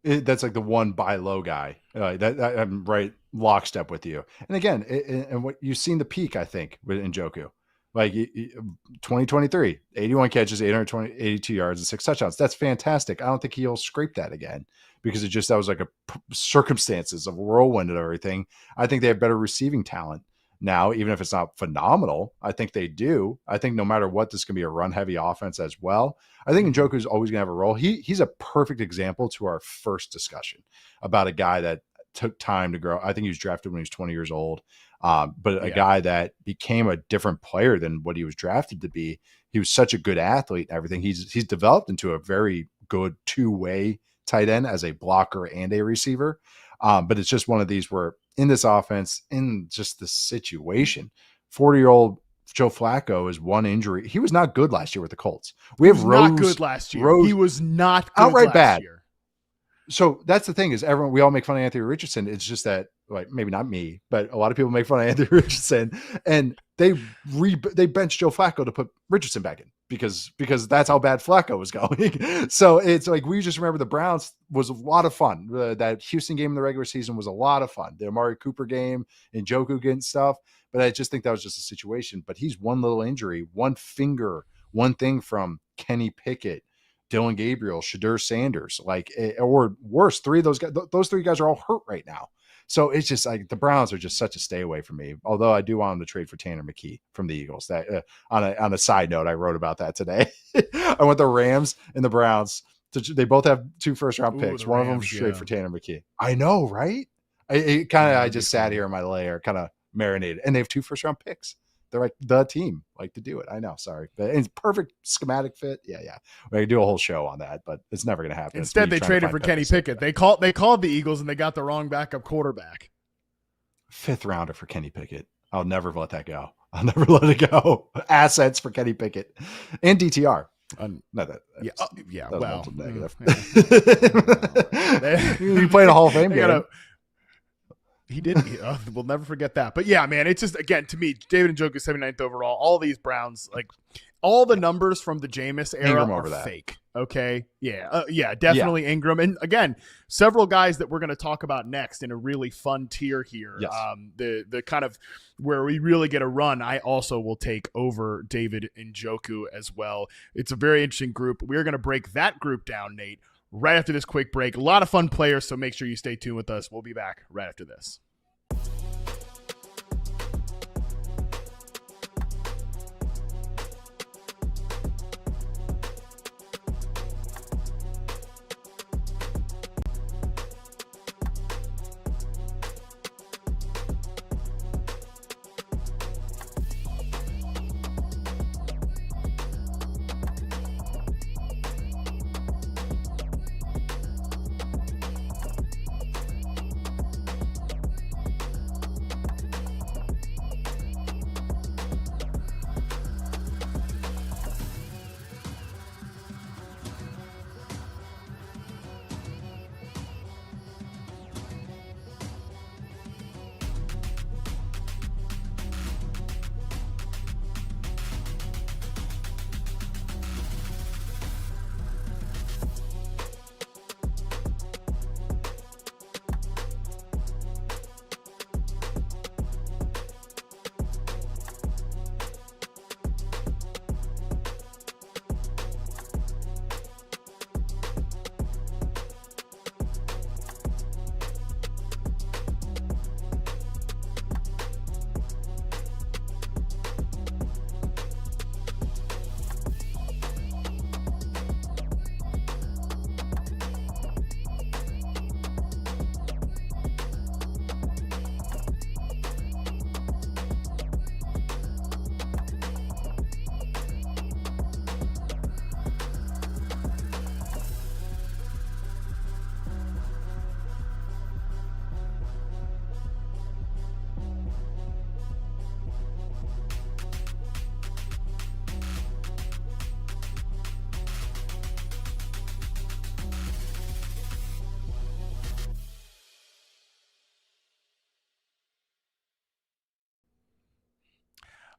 That's like the one buy low guy. That I'm right lockstep with you. And again, and what you've seen the peak, I think, with Njoku, like 2023, 81 catches, 82 yards, and 6 touchdowns. That's fantastic. I don't think he'll scrape that again because that was like a circumstances of a whirlwind and everything. I think they have better receiving talent now, even if it's not phenomenal. I think they do. I think no matter what, this can be a run heavy offense as well. I think Njoku is always going to have a role. He's a perfect example to our first discussion about a guy that took time to grow. I think he was drafted when he was 20 years old. But a guy that became a different player than what he was drafted to be. He was such a good athlete and everything. He's developed into a very good two-way tight end as a blocker and a receiver. But it's just one of these where in this offense, in just the situation, 40-year-old Joe Flacco is one injury. He was not good last year with the Colts. We have Rose.
Not good last year. He was not good
outright
last
bad.
year.
So that's the thing is we all make fun of Anthony Richardson. It's just that, like, maybe not me, but a lot of people make fun of Anthony Richardson, and they benched Joe Flacco to put Richardson back in because that's how bad Flacco was going. So it's like, we just remember the Browns was a lot of fun. That Houston game in the regular season was a lot of fun. The Amari Cooper game and Njoku getting stuff. But I just think that was just a situation. But he's one little injury, one finger, one thing from Kenny Pickett, Dylan Gabriel, Shadur Sanders, or worse, three of those guys. Those three guys are all hurt right now. So it's just like the Browns are just such a stay away from me. Although I do want them to trade for Tanner McKee from the Eagles. That on a side note, I wrote about that today. I want the Rams and the Browns. They both have 2 first-round picks. One of them should trade for Tanner McKee. I know, right? I just sat here in my lair, kind of marinated, and they have 2 first-round picks. They're like the team, like to do it. I know, sorry, but it's perfect schematic fit. Yeah. We can do a whole show on that, but it's never going to happen.
Instead, they traded for Kenny Pickett. They called the Eagles, and they got the wrong backup quarterback.
5th rounder for Kenny Pickett. I'll never let that go. I'll never let it go. Assets for Kenny Pickett and DTR. Not that. Well, negative. You played a Hall of Fame game.
He did. We'll never forget that. But yeah, man, it's just, again, to me, David Njoku 79th overall. All these Browns, like all the numbers from the Jameis era are fake. Okay. Yeah. Definitely Ingram. And again, several guys that we're going to talk about next in a really fun tier here.
Yes.
The kind of where we really get a run, I also will take over David Njoku as well. It's a very interesting group. We're going to break that group down, Nate, right after this quick break. A lot of fun players, so make sure you stay tuned with us. We'll be back right after this.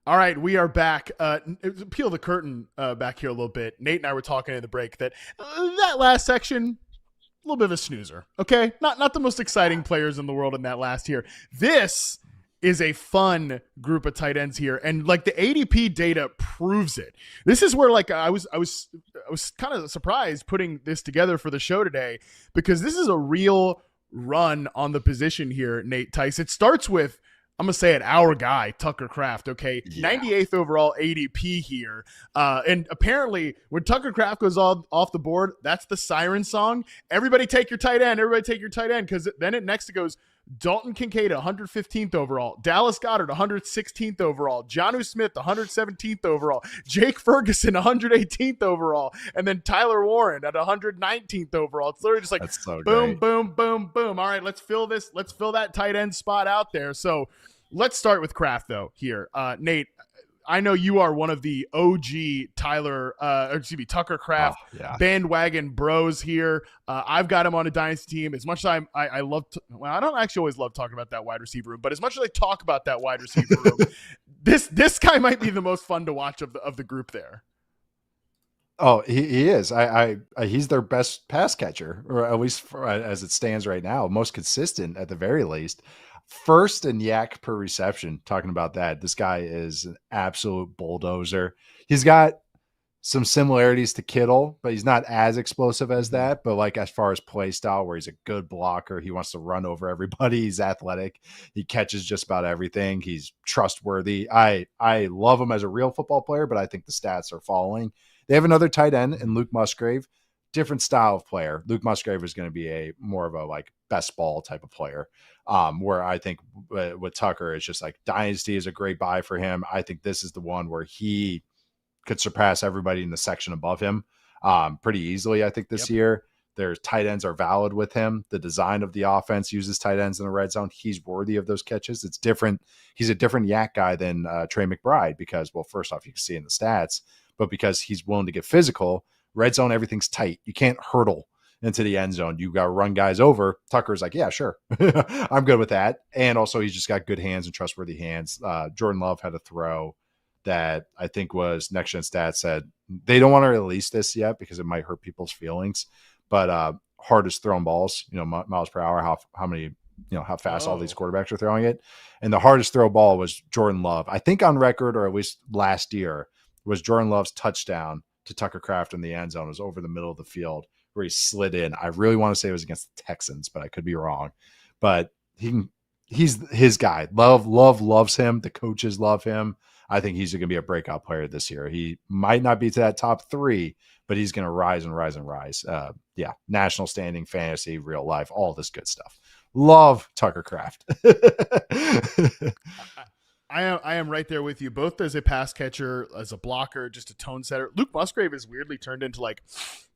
All right, we are back. Peel the curtain back here a little bit. Nate and I were talking in the break that that last section, a little bit of a snoozer. Okay, not the most exciting players in the world in that last here. This is a fun group of tight ends here, and like the ADP data proves it. This is where like I was kind of surprised putting this together for the show today, because this is a real run on the position here, Nate Tice. It starts with, I'm going to say it, our guy, Tucker Kraft, okay? Yeah. 98th overall ADP here. And apparently, when Tucker Kraft goes off the board, that's the siren song. Everybody take your tight end. Everybody take your tight end, because then it next goes Dalton Kincaid, 115th overall. Dallas Goedert, 116th overall. Jonnu Smith, 117th overall. Jake Ferguson, 118th overall. And then Tyler Warren at 119th overall. It's literally just like
so
boom, boom, boom, boom. All right, let's fill this. Let's fill that tight end spot out there. So let's start with Kraft, though, here. Nate, I know you are one of the OG Tucker Kraft bandwagon bros here. I've got him on a dynasty team. As much as I love, I don't actually always love talking about that wide receiver room, but as much as I talk about that wide receiver room, this guy might be the most fun to watch of the group there.
Oh, he is. He's their best pass catcher, or at least as it stands right now, most consistent at the very least. First in yak per reception. Talking about that, this guy is an absolute bulldozer. He's got some similarities to Kittle, but he's not as explosive as that. But like as far as play style, where he's a good blocker, he wants to run over everybody. He's athletic. He catches just about everything. He's trustworthy. I love him as a real football player, but I think the stats are falling. They have another tight end in Luke Musgrave. Different style of player. Luke Musgrave is going to be a more of a like best ball type of player. Where I think with Tucker, it's just like dynasty is a great buy for him. I think this is the one where he could surpass everybody in the section above him pretty easily. I think this year their tight ends are valid with him. The design of the offense uses tight ends in the red zone. He's worthy of those catches. It's different. He's a different yak guy than Trey McBride because, well, first off, you can see in the stats, but because he's willing to get physical, red zone, everything's tight. You can't hurdle into the end zone. You got to run guys over. Tucker's like, yeah, sure. I'm good with that. And also he's just got good hands and trustworthy hands. Jordan Love had a throw that I think was Next Gen Stats said they don't want to release this yet because it might hurt people's feelings, but hardest thrown balls, miles per hour, how many, how fast all these quarterbacks are throwing it. And the hardest throw ball was Jordan Love. I think on record, or at least last year, was Jordan Love's touchdown to Tucker Kraft in the end zone. It was over the middle of the field where he slid in. I really want to say it was against the Texans, but I could be wrong. But he's his guy. Love loves him. The coaches love him. I think he's going to be a breakout player this year. He might not be to that top 3, but he's going to rise and rise and rise. National standing, fantasy, real life, all this good stuff. Love Tucker Kraft.
I am right there with you, both as a pass catcher, as a blocker, just a tone setter. Luke Musgrave is weirdly turned into like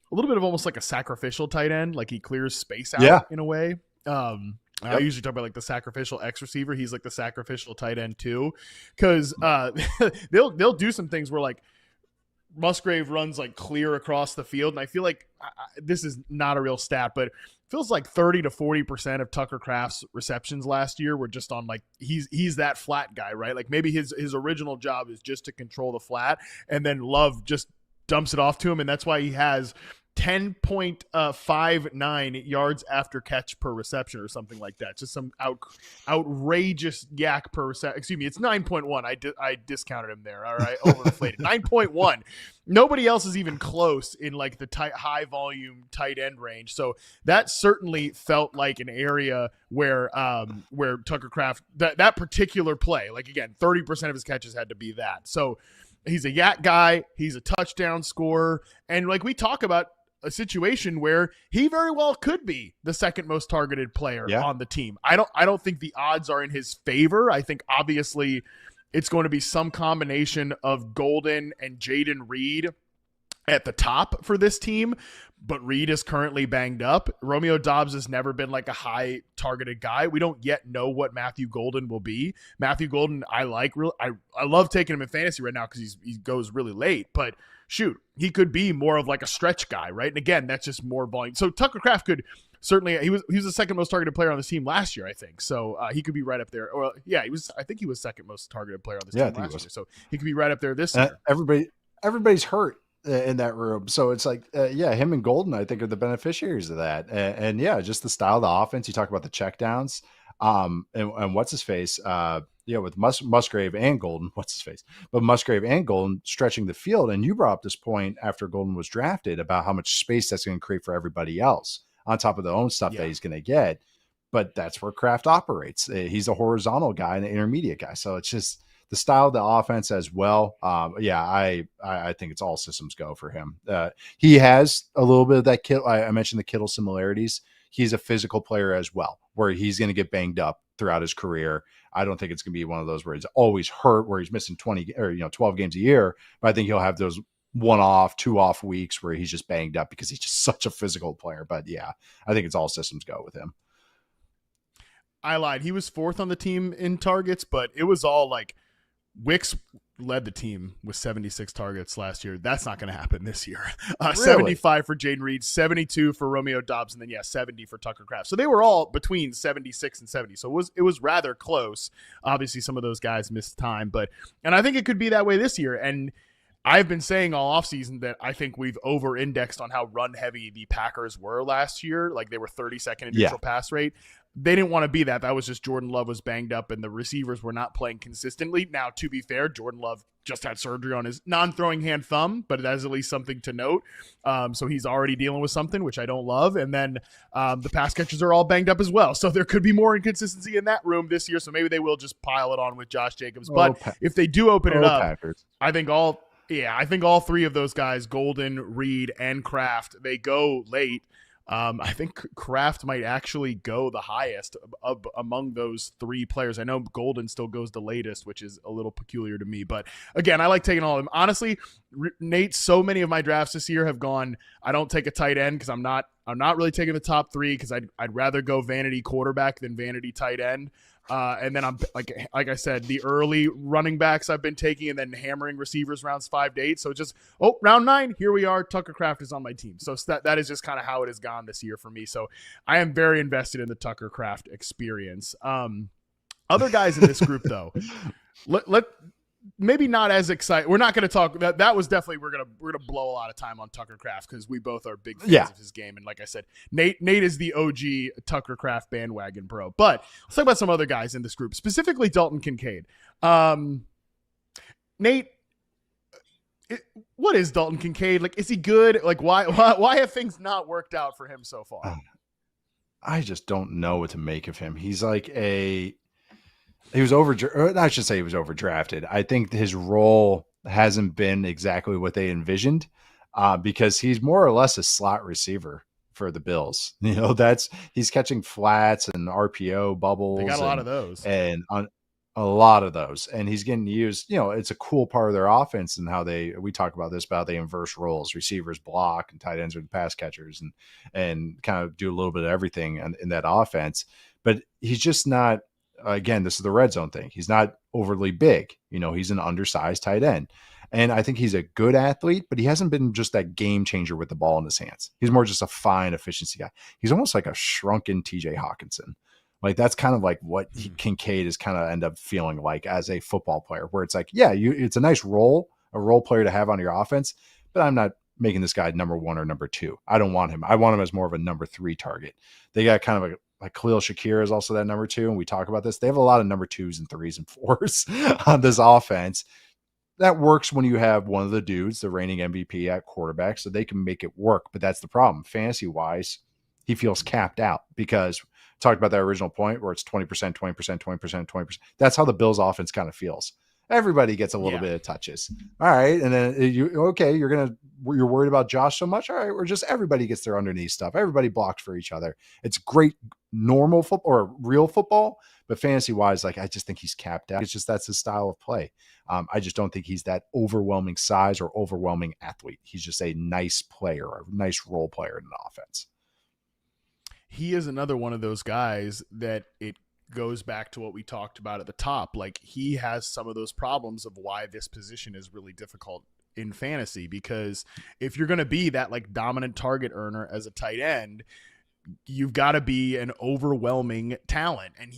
a little bit of almost like a sacrificial tight end. Like he clears space out in a way. I usually talk about like the sacrificial X receiver. He's like the sacrificial tight end too. Cause they'll do some things where like Musgrave runs like clear across the field. And I feel like this is not a real stat, but it feels like 30 to 40% of Tucker Kraft's receptions last year were just on like, he's that flat guy, right? Like maybe his original job is just to control the flat, and then Love just dumps it off to him. And that's why he has 10.59 yards after catch per reception or something like that. Just some outrageous yak per reception. Excuse me, it's 9.1. I discounted him there. All right, overinflated. 9.1. Nobody else is even close in like the high volume tight end range. So that certainly felt like an area where Tucker Kraft, that particular play, like again, 30% of his catches had to be that. So he's a yak guy. He's a touchdown scorer. And like we talk about a situation where he very well could be the second most targeted player on the team. I don't think the odds are in his favor. I think obviously it's going to be some combination of Golden and Jaden Reed at the top for this team, but Reed is currently banged up. Romeo Doubs has never been like a high targeted guy. We don't yet know what Matthew Golden will be. Matthew Golden, I love taking him in fantasy right now because he goes really late, but shoot, he could be more of like a stretch guy, right? And again, that's just more volume. So Tucker Kraft could certainly he was the second most targeted player on this team last year, I think. So he could be right up there. Well, yeah, I think he was second most targeted player on this team last year. So he could be right up there this year.
Everybody's hurt in that room, so it's like him and Golden, I think, are the beneficiaries of that. And yeah, just the style of the offense. You talk about the checkdowns, and what's his face, with Musgrave and Golden, but Musgrave and Golden stretching the field. And you brought up this point after Golden was drafted about how much space that's going to create for everybody else on top of the own stuff that he's going to get. But that's where Kraft operates. He's a horizontal guy and an intermediate guy, so it's just the style of the offense as well. I think it's all systems go for him. He has a little bit of that Kittle. I mentioned the Kittle similarities. He's a physical player as well, where he's going to get banged up throughout his career. I don't think it's going to be one of those where he's always hurt, where he's missing 20 or 12 games a year. But I think he'll have those 2 off weeks where he's just banged up because he's just such a physical player. But yeah, I think it's all systems go with him.
I lied. He was 4th on the team in targets, but it was all like Wicks led the team with 76 targets last year. That's not going to happen this year. Really? 75 for Jaden Reed, 72 for Romeo Doubs, and then 70 for Tucker Kraft. So they were all between 76 and 70. So it was rather close. Obviously, some of those guys missed time, and I think it could be that way this year. And I've been saying all offseason that I think we've over-indexed on how run-heavy the Packers were last year. Like they were 32nd in neutral pass rate. They didn't want to be that. That was just Jordan Love was banged up and the receivers were not playing consistently. Now, to be fair, Jordan Love just had surgery on his non-throwing hand thumb, but that is at least something to note. So he's already dealing with something, which I don't love. And then the pass catchers are all banged up as well. So there could be more inconsistency in that room this year. So maybe they will just pile it on with Josh Jacobs. But if they do open it up, Packers. I think all 3 of those guys, Golden, Reed, and Kraft, they go late. I think Kraft might actually go the highest among those 3 players. I know Golden still goes the latest, which is a little peculiar to me. But again, I like taking all of them. Honestly, Nate, so many of my drafts this year have gone, I don't take a tight end because I'm not really taking the top 3 because I'd rather go vanity quarterback than vanity tight end. And then I'm like I said, the early running backs I've been taking and then hammering receivers rounds 5 to 8. So just, round 9, here we are. Tucker Kraft is on my team. So that is just kind of how it has gone this year for me. So I am very invested in the Tucker Kraft experience. Other guys in this group though, let maybe not as excited. We're not going to talk that was definitely, we're going to blow a lot of time on Tucker Kraft because we both are big fans of his game. And like I said, Nate is the OG Tucker Kraft bandwagon bro, but let's talk about some other guys in this group, specifically Dalton Kincaid. Nate, what is Dalton Kincaid? Like, is he good? Like why have things not worked out for him so far?
I just don't know what to make of him. He's like he was overdrafted. I think his role hasn't been exactly what they envisioned because he's more or less a slot receiver for the Bills. He's catching flats and RPO bubbles.
They got a lot of those.
And a lot of those. And he's getting used, it's a cool part of their offense and how we talk about this, about they inverse roles, receivers block and tight ends are the pass catchers and kind of do a little bit of everything in that offense. But he's just not, again, this is the red zone thing. He's not overly big. He's an undersized tight end. And I think he's a good athlete, but he hasn't been just that game changer with the ball in his hands. He's more just a fine efficiency guy. He's almost like a shrunken TJ Hawkinson. Like that's kind of like what Kincaid is kind of end up feeling like as a football player, where it's like, it's a nice role, a role player to have on your offense, but I'm not making this guy number 1 or number 2. I don't want him. I want him as more of a number 3 target. They got kind of like Khalil Shakir is also that number 2. And we talk about this. They have a lot of number 2s and 3s and 4s on this offense. That works when you have one of the dudes, the reigning MVP at quarterback, so they can make it work. But that's the problem. Fantasy wise, he feels capped out because talked about that original point where it's 20%, 20%, 20%, 20%. That's how the Bills offense kind of feels. Everybody gets a little bit of touches. All right. And then you're worried about Josh so much. All right. Or just everybody gets their underneath stuff. Everybody blocks for each other. It's great normal football or real football, but fantasy wise, like, I just think he's capped out. It's just, that's his style of play. I just don't think he's that overwhelming size or overwhelming athlete. He's just a nice player, a nice role player in an offense.
He is another one of those guys that it goes back to what we talked about at the top. Like, he has some of those problems of why this position is really difficult in fantasy, because if you're going to be that like dominant target earner as a tight end, you've got to be an overwhelming talent. And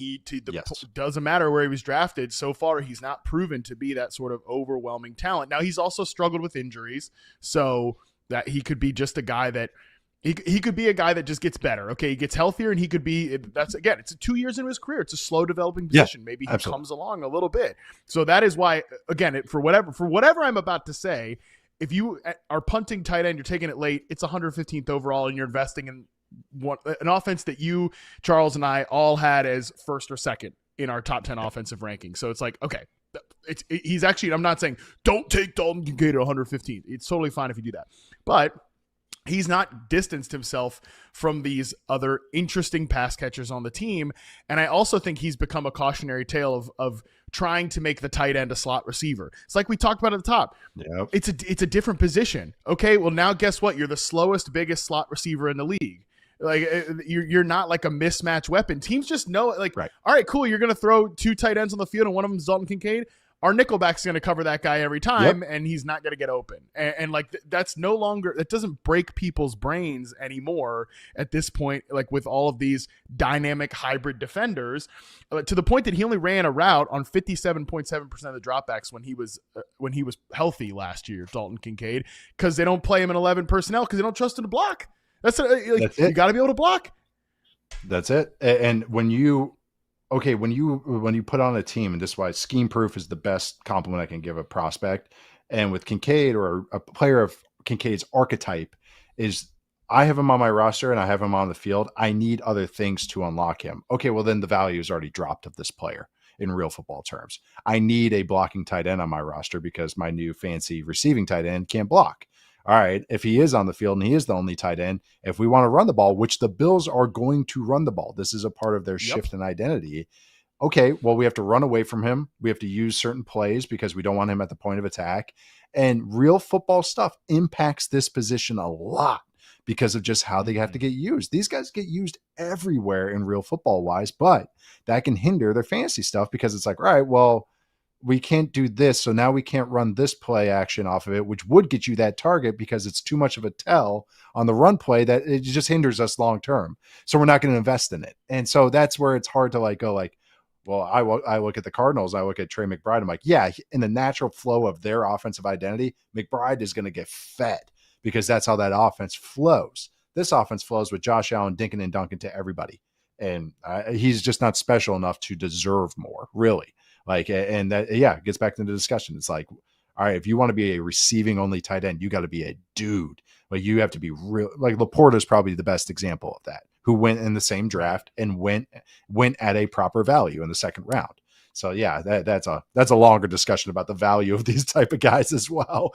doesn't matter where he was drafted. So far, he's not proven to be that sort of overwhelming talent. Now, he's also struggled with injuries, so that he could be just a guy that he could be a guy that just gets better. Okay, he gets healthier, and he could be. It's 2 years into his career. It's a slow developing position. Maybe he comes along a little bit. So that is why, again, for whatever I'm about to say, if you are punting tight end, you're taking it late. It's 115th overall, and you're investing in an offense that you, Charles, and I all had as first or second in our top 10 offensive ranking. So it's like, okay, he's actually. I'm not saying don't take Dalton Kincaid at 115th. It's totally fine if you do that, but he's not distanced himself from these other interesting pass catchers on the team. And I also think he's become a cautionary tale of trying to make the tight end a slot receiver. It's like we talked about at the top.
Yep.
It's a different position. Okay, well, now guess what? You're the slowest, biggest slot receiver in the league. Like, you're not like a mismatch weapon. Teams just know, like,
right.
All right, cool, you're going to throw 2 tight ends on the field, and one of them is Dalton Kincaid. Our nickelback's going to cover that guy every time, and he's not going to get open. And like, that's no longer, that doesn't break people's brains anymore at this point, like with all of these dynamic hybrid defenders, to the point that he only ran a route on 57.7% of the dropbacks when he was healthy last year, Dalton Kincaid, because they don't play him in 11 personnel because they don't trust him to block. That's it. You got to be able to block.
That's it. And when you put on a team, and this is why scheme proof is the best compliment I can give a prospect. And with Kincaid, or a player of Kincaid's archetype, is I have him on my roster and I have him on the field. I need other things to unlock him. Okay, well then the value is already dropped of this player in real football terms. I need a blocking tight end on my roster because my new fancy receiving tight end can't block. All right, if he is on the field and he is the only tight end, if we want to run the ball, which the Bills are going to run the ball, this is a part of their shift in identity. Okay, well, we have to run away from him. We have to use certain plays because we don't want him at the point of attack. And real football stuff impacts this position a lot because of just how they have to get used. These guys get used everywhere in real football wise, but that can hinder their fantasy stuff because it's like, all right, well, we can't do this, so now we can't run this play action off of it, which would get you that target because it's too much of a tell on the run play that it just hinders us long term. So we're not going to invest in it. And so that's where it's hard to like go like, well, I look at the Cardinals, I look at Trey McBride, I'm like, yeah, in the natural flow of their offensive identity, McBride is going to get fed because that's how that offense flows. This offense flows with Josh Allen dinking and dunking to everybody. And he's just not special enough to deserve more, really. Like, and that, it gets back to the discussion. It's like, all right, if you want to be a receiving only tight end, you got to be a dude. Like, you have to be real. Like, Laporta is probably the best example of that, who went in the same draft and went at a proper value in the second round. So yeah, that's a longer discussion about the value of these type of guys as well.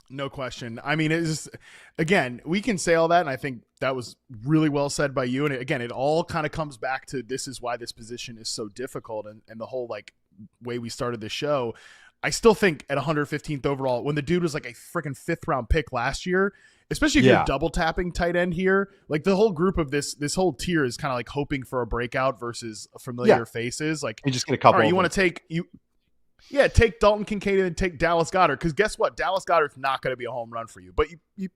No question. I mean, it's just, again, we can say all that, and I think that was really well said by you. And again, it all kind of comes back to this is why this position is so difficult, and the whole like way we started the show. I still think at 115th overall, when the dude was like a freaking 5th round pick last year, especially if you're double tapping tight end here, like the whole group of this whole tier is kind of like hoping for a breakout versus familiar faces. Like,
you just get a couple.
All right, you want to take you. Yeah, take Dalton Kincaid and take Dallas Goedert, because guess what? Dallas Goedert's not going to be a home run for you, but you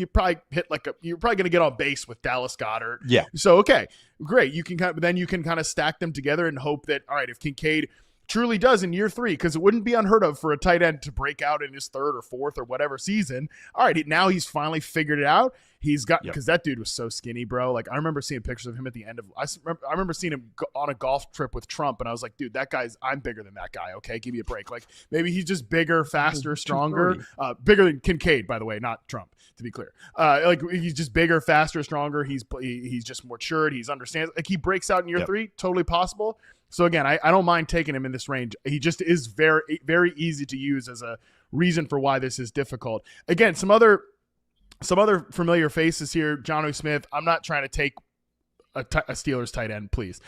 probably hit you're probably going to get on base with Dallas Goedert.
Yeah.
So okay, great. You can kind of stack them together and hope that, all right, if Kincaid truly does in year 3, because it wouldn't be unheard of for a tight end to break out in his 3rd or 4th or whatever season. All right, now he's finally figured it out. He's got, because that dude was so skinny, bro. Like, I remember seeing pictures of him at the end of, I remember seeing him on a golf trip with Trump, and I was like, dude, I'm bigger than that guy. Okay, give me a break. Like, maybe he's just bigger, faster, stronger, bigger than Kincaid, by the way, not Trump, to be clear. Like, he's just bigger, faster, stronger. He's just matured. He's understands. Like, he breaks out in year 3, totally possible. So again, I don't mind taking him in this range. He just is very, very easy to use as a reason for why this is difficult. Again, some other familiar faces here. Jonnu Smith. I'm not trying to take a Steelers tight end, please.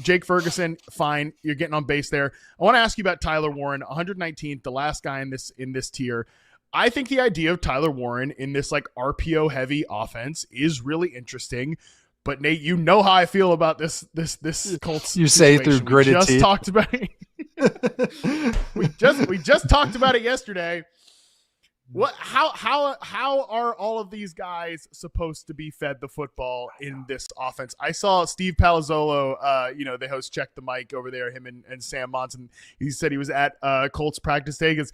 Jake Ferguson, fine. You're getting on base there. I want to ask you about Tyler Warren, 119th, the last guy in this tier. I think the idea of Tyler Warren in this like RPO heavy offense is really interesting. But Nate, you know how I feel about this Colts.
You say through gritted teeth.
Just talked about it. we just talked about it yesterday. What? How are all of these guys supposed to be fed the football in this offense? I saw Steve Palazzolo, they host Check the Mic over there, him and Sam Monson. He said he was at Colts practice day because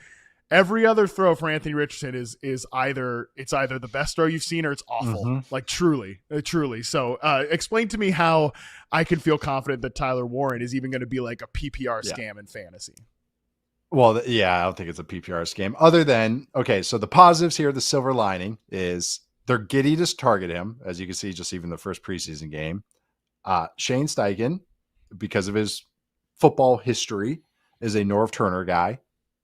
every other throw for Anthony Richardson is either the best throw you've seen or it's awful. Like truly. So explain to me how I can feel confident that Tyler Warren is even going to be like a PPR scam in fantasy.
Well, I don't think it's a PPR scam other than, okay, so the positives here, the silver lining is they're giddy to target him, as you can see, just even the first preseason game. Shane Steichen, because of his football history, is a Norv Turner guy.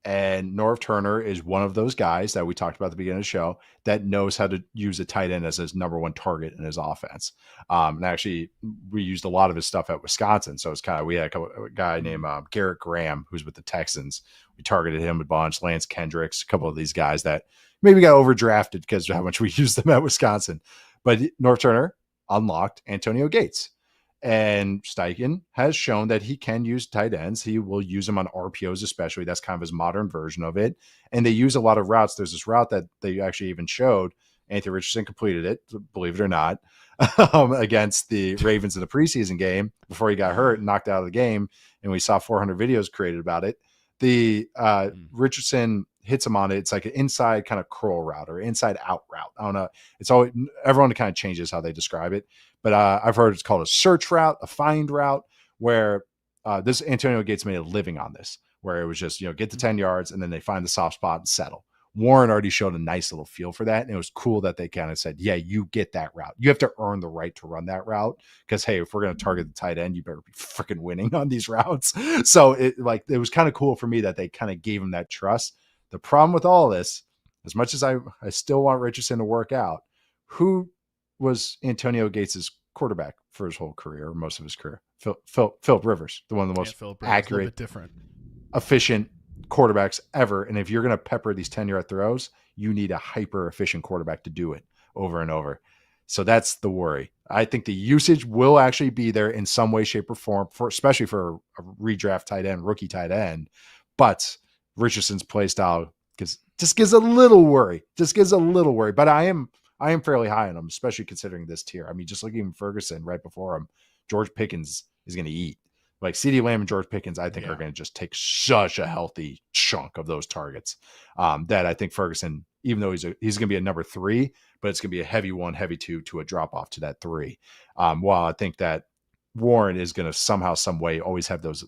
And Norv Turner is one of those guys that we talked about at the beginning of the show that knows how to use a tight end as his number one target in his offense. And actually, we used a lot of his stuff at Wisconsin. So it's kind of, we had a guy named Garrett Graham, who's with the Texans. We targeted him a bunch, Lance Kendricks, a couple of these guys that maybe got overdrafted because of how much we used them at Wisconsin. But Norv Turner unlocked Antonio Gates. And Steichen has shown that he can use tight ends. He will use them on RPOs, especially. That's kind of his modern version of it. And they use a lot of routes. There's this route that they actually even showed. Anthony Richardson completed it, believe it or not, against the Ravens in the preseason game before he got hurt and knocked out of the game. And we saw 400 videos created about it. The Richardson hits him on it. It's like an inside kind of curl route or inside out route. I don't know. It's always, everyone kind of changes how they describe it. But I've heard it's called a search route, a find route, where this Antonio Gates made a living on this, where it was just, get to 10 yards and then they find the soft spot and settle. Warren already showed a nice little feel for that. And it was cool that they kind of said, yeah, you get that route. You have to earn the right to run that route because, hey, if we're going to target the tight end, you better be freaking winning on these routes. So it was kind of cool for me that they kind of gave him that trust. The problem with all this, as much as I still want Richardson to work out, who was Antonio Gates' quarterback for his whole career, or most of his career? Philip Rivers, one of the most accurate, efficient quarterbacks ever. And if you're going to pepper these 10-yard throws, you need a hyper efficient quarterback to do it over and over. So that's the worry. I think the usage will actually be there in some way, shape, or form, especially for a redraft tight end, rookie tight end. But Richardson's play style just gives a little worry. But I am fairly high on him, especially considering this tier. I mean, just looking at Ferguson right before him, George Pickens is going to eat. Like CeeDee Lamb and George Pickens, I think are going to just take such a healthy chunk of those targets that I think Ferguson, even though he's going to be a number 3, but it's going to be a heavy 1, heavy 2 to a drop off to that 3. While I think that Warren is going to somehow, some way always have those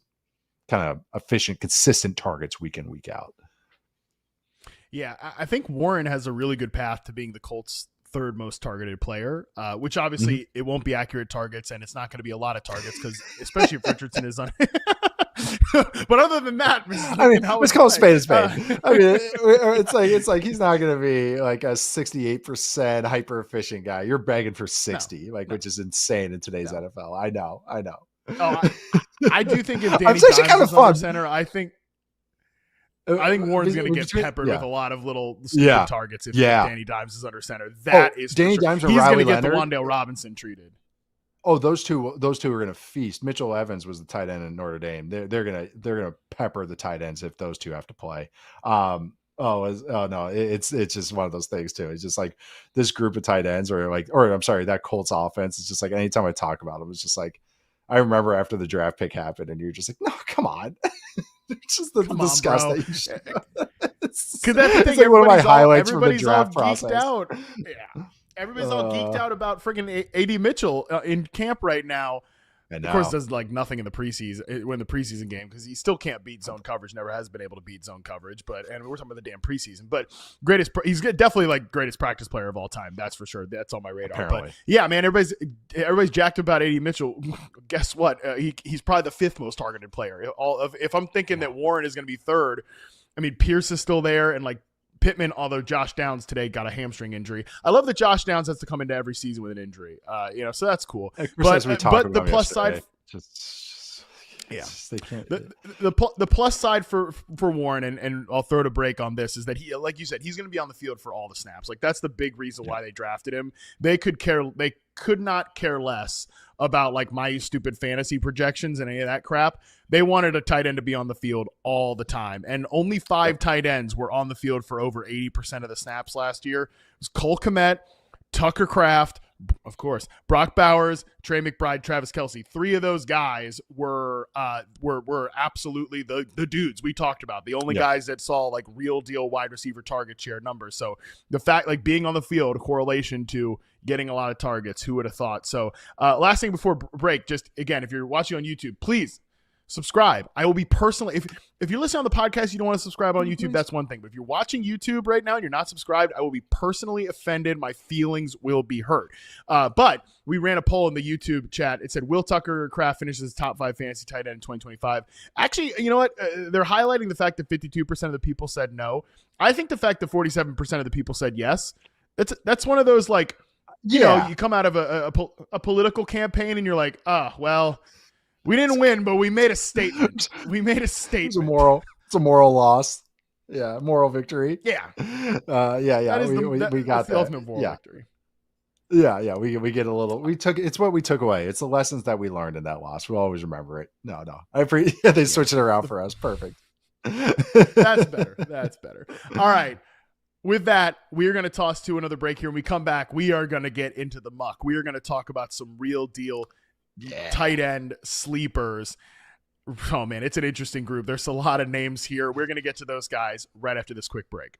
kind of efficient, consistent targets week in, week out.
Yeah, I think Warren has a really good path to being the Colts' third most targeted player, which obviously it won't be accurate targets and it's not going to be a lot of targets because especially if Richardson is on. But other than that,
let's call a spade a spade. I mean, it's like he's not going to be like a 68% hyper efficient guy. You're begging for 60, which is insane in today's NFL. I know.
Oh, I do think if Danny Dimes kind of under center, I think Warren's going to get peppered with a lot of little targets if Danny Dimes is under center. That is
Danny Dimes or
he's going to get
Leonard.
the Wan'Dale Robinson treated.
Oh, those two are going to feast. Mitchell Evans was the tight end in Notre Dame. They're going to pepper the tight ends if those two have to play. It's just one of those things too. It's just like this group of tight ends, that Colts offense. It's just like anytime I talk about them, it's just like I remember after the draft pick happened, and you're just like, no, come on. It's just the disgust that you show.
Because that's the thing.
It's like one of my highlights from the draft process.
Out. Yeah. Everybody's all geeked out about freaking AD Mitchell in camp right now. Of course, does like nothing in the preseason game because he still can't beat zone coverage. Never has been able to beat zone coverage. And we're talking about the damn preseason. But he's definitely like greatest practice player of all time. That's for sure. That's on my radar.
Apparently.
But yeah, man, everybody's jacked about AD Mitchell. Guess what? He's probably the 5th most targeted player. If I'm thinking that Warren is going to be 3rd, I mean Pierce is still there and like Pittman, although Josh Downs today got a hamstring injury. I love that Josh Downs has to come into every season with an injury. So that's cool. But the plus side, Yeah,
They can't.
The plus side for Warren, and I'll throw to break on this, is that he, like you said, he's going to be on the field for all the snaps. Like that's the big reason why they drafted him. They could not care less about like my stupid fantasy projections and any of that crap. They wanted a tight end to be on the field all the time, and only 5 tight ends were on the field for over 80% of the snaps last year. It was Cole Kmet, Tucker Kraft, of course, Brock Bowers, Trey McBride, Travis Kelce. 3 of those guys were absolutely the dudes we talked about. The only guys that saw like real deal wide receiver target share numbers. So the fact like being on the field, correlation to getting a lot of targets, who would have thought? So last thing before break, just again, if you're watching on YouTube, please subscribe. I will be personally, if you're listening on the podcast, you don't want to subscribe on YouTube, that's one thing. But if you're watching YouTube right now and you're not subscribed, I will be personally offended. My feelings will be hurt. But we ran a poll in the YouTube chat. It said, will Tucker Kraft finish as top 5 fantasy tight end in 2025? Actually, you know what? They're highlighting the fact that 52% of the people said no. I think the fact that 47% of the people said yes, that's one of those like, you know, you come out of a political campaign and you're like, well, we didn't win, but we made a statement. It's
a moral loss. Yeah, moral victory.
Yeah.
We got
the ultimate moral victory.
Yeah. We get a little. It's what we took away. It's the lessons that we learned in that loss. We'll always remember it. No. They switched it around for us. Perfect.
That's better. All right. With that, we are going to toss to another break here. When we come back, we are going to get into the muck. We are going to talk about some real deal tight end sleepers. Oh man, it's an interesting group. There's a lot of names here. We're going to get to those guys right after this quick break.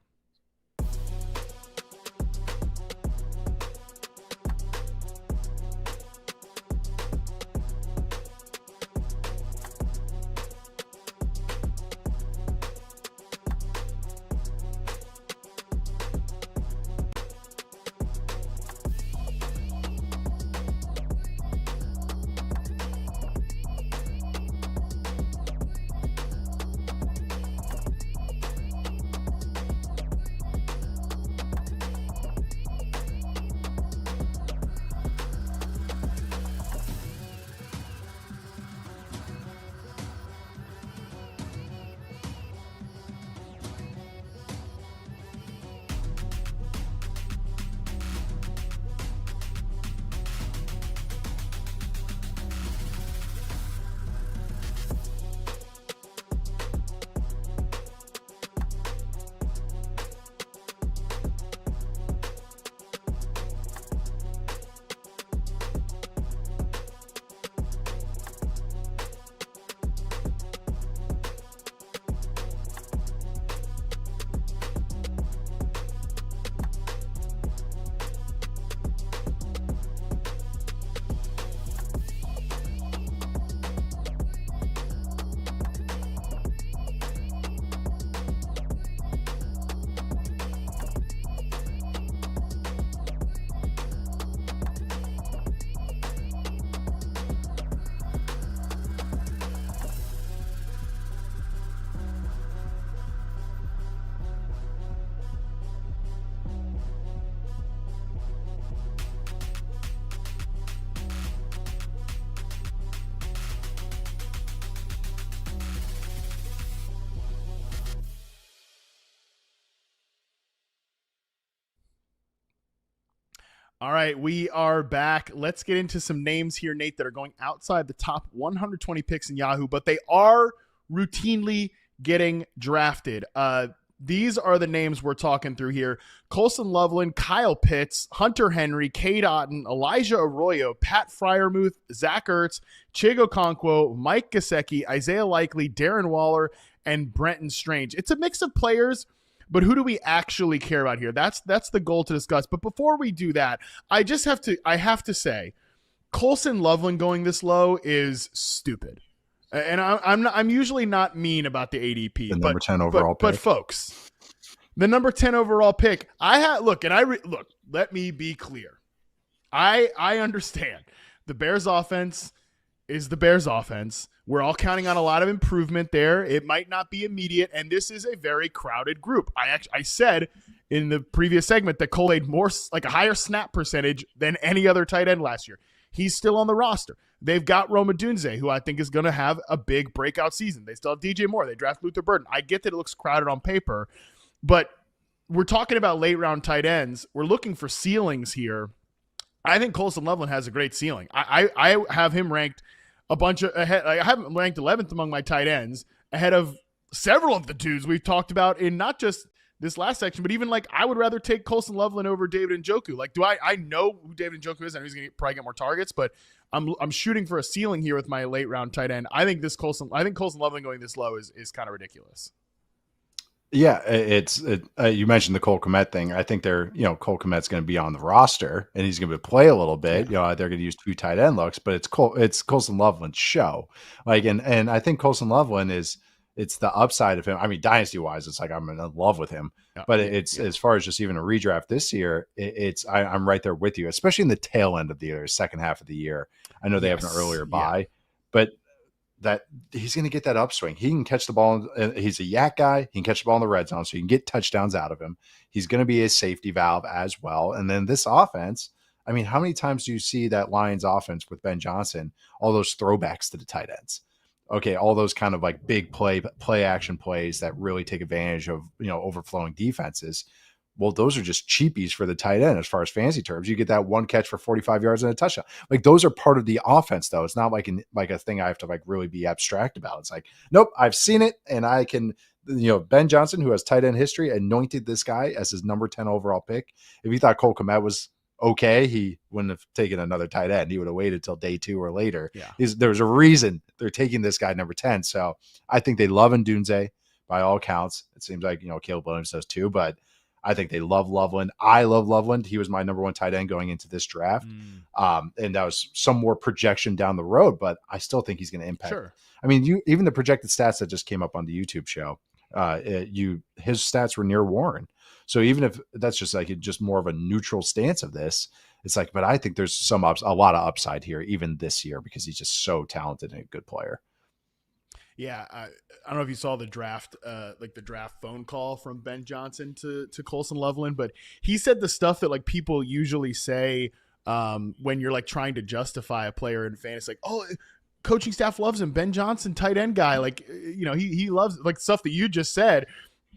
All right, we are back. Let's get into some names here, Nate, that are going outside the top 120 picks in Yahoo, but they are routinely getting drafted. These are the names we're talking through here. Colson Loveland, Kyle Pitts, Hunter Henry, Cade Otton, Elijah Arroyo, Pat Freiermuth, Zach Ertz, Chigo Okonkwo, Mike Gesicki, Isaiah Likely, Darren Waller, and Brenton Strange. It's a mix of players, but who do we actually care about here? That's the goal to discuss. But before we do that, I have to say, Colson Loveland going this low is stupid. And I'm usually not mean about the ADP,
the number 10 overall pick.
But folks, the number 10 overall pick, let me be clear. I understand the Bears offense is the Bears offense. We're all counting on a lot of improvement there. It might not be immediate, and this is a very crowded group. I said in the previous segment that Cole had a higher snap percentage than any other tight end last year. He's still on the roster. they've got Roma Dunze, who I think is going to have a big breakout season. They still have DJ Moore. They draft Luther Burden. I get that it looks crowded on paper, but we're talking about late round tight ends. We're looking for ceilings here. I think Colson Loveland has a great ceiling. I have him ranked a bunch of ahead. I have him ranked 11th among my tight ends, ahead of several of the dudes we've talked about in not just this last section, but even like I would rather take Colson Loveland over David Njoku. Like, I know who David Njoku is, and he's going to probably get more targets, but I'm shooting for a ceiling here with my late round tight end. I think Colson Loveland going this low is kind of ridiculous.
Yeah, you mentioned the Cole Kmet thing. I think Cole Kmet's going to be on the roster and he's going to play a little bit. They're going to use 2 tight end looks, but it's Colson Loveland's show. Like, and I think Colson Loveland it's the upside of him. I mean, dynasty wise, it's like I'm in love with him, but it's as far as just even a redraft this year, I'm right there with you, especially in the tail end of the year, second half of the year. I know they have an earlier bye, but that he's going to get that upswing. He can catch the ball. He's a yak guy. He can catch the ball in the red zone, so you can get touchdowns out of him. He's going to be a safety valve as well. And then this offense, I mean, how many times do you see that Lions offense with Ben Johnson, all those throwbacks to the tight ends? Okay, all those kind of like big play action plays that really take advantage of, overflowing defenses. Well, those are just cheapies for the tight end as far as fantasy terms. You get that one catch for 45 yards and a touchdown. Like, those are part of the offense, though. It's not like a thing I have to like really be abstract about. It's like, nope, I've seen it, and I can. Ben Johnson, who has tight end history, anointed this guy as his number 10 overall pick. If he thought Cole Kmet was okay, he wouldn't have taken another tight end. He would have waited till day 2 or later.
Yeah.
There's a reason they're taking this guy number 10. So I think they love Ndunze by all accounts. It seems like, Caleb Williams does too, but I think they love Loveland. I love Loveland. He was my number 1 tight end going into this draft. And that was some more projection down the road, but I still think he's going to impact.
Sure.
I mean, even the projected stats that just came up on the YouTube show, his stats were near Warren. So even if that's just like just more of a neutral stance of this, it's like, but I think there's a lot of upside here, even this year, because he's just so talented and a good player.
Yeah, I don't know if you saw the draft, the draft phone call from Ben Johnson to Colson Loveland, but he said the stuff that like people usually say when you're like trying to justify a player in fantasy, like, oh, coaching staff loves him, Ben Johnson, tight end guy, like he loves like stuff that you just said.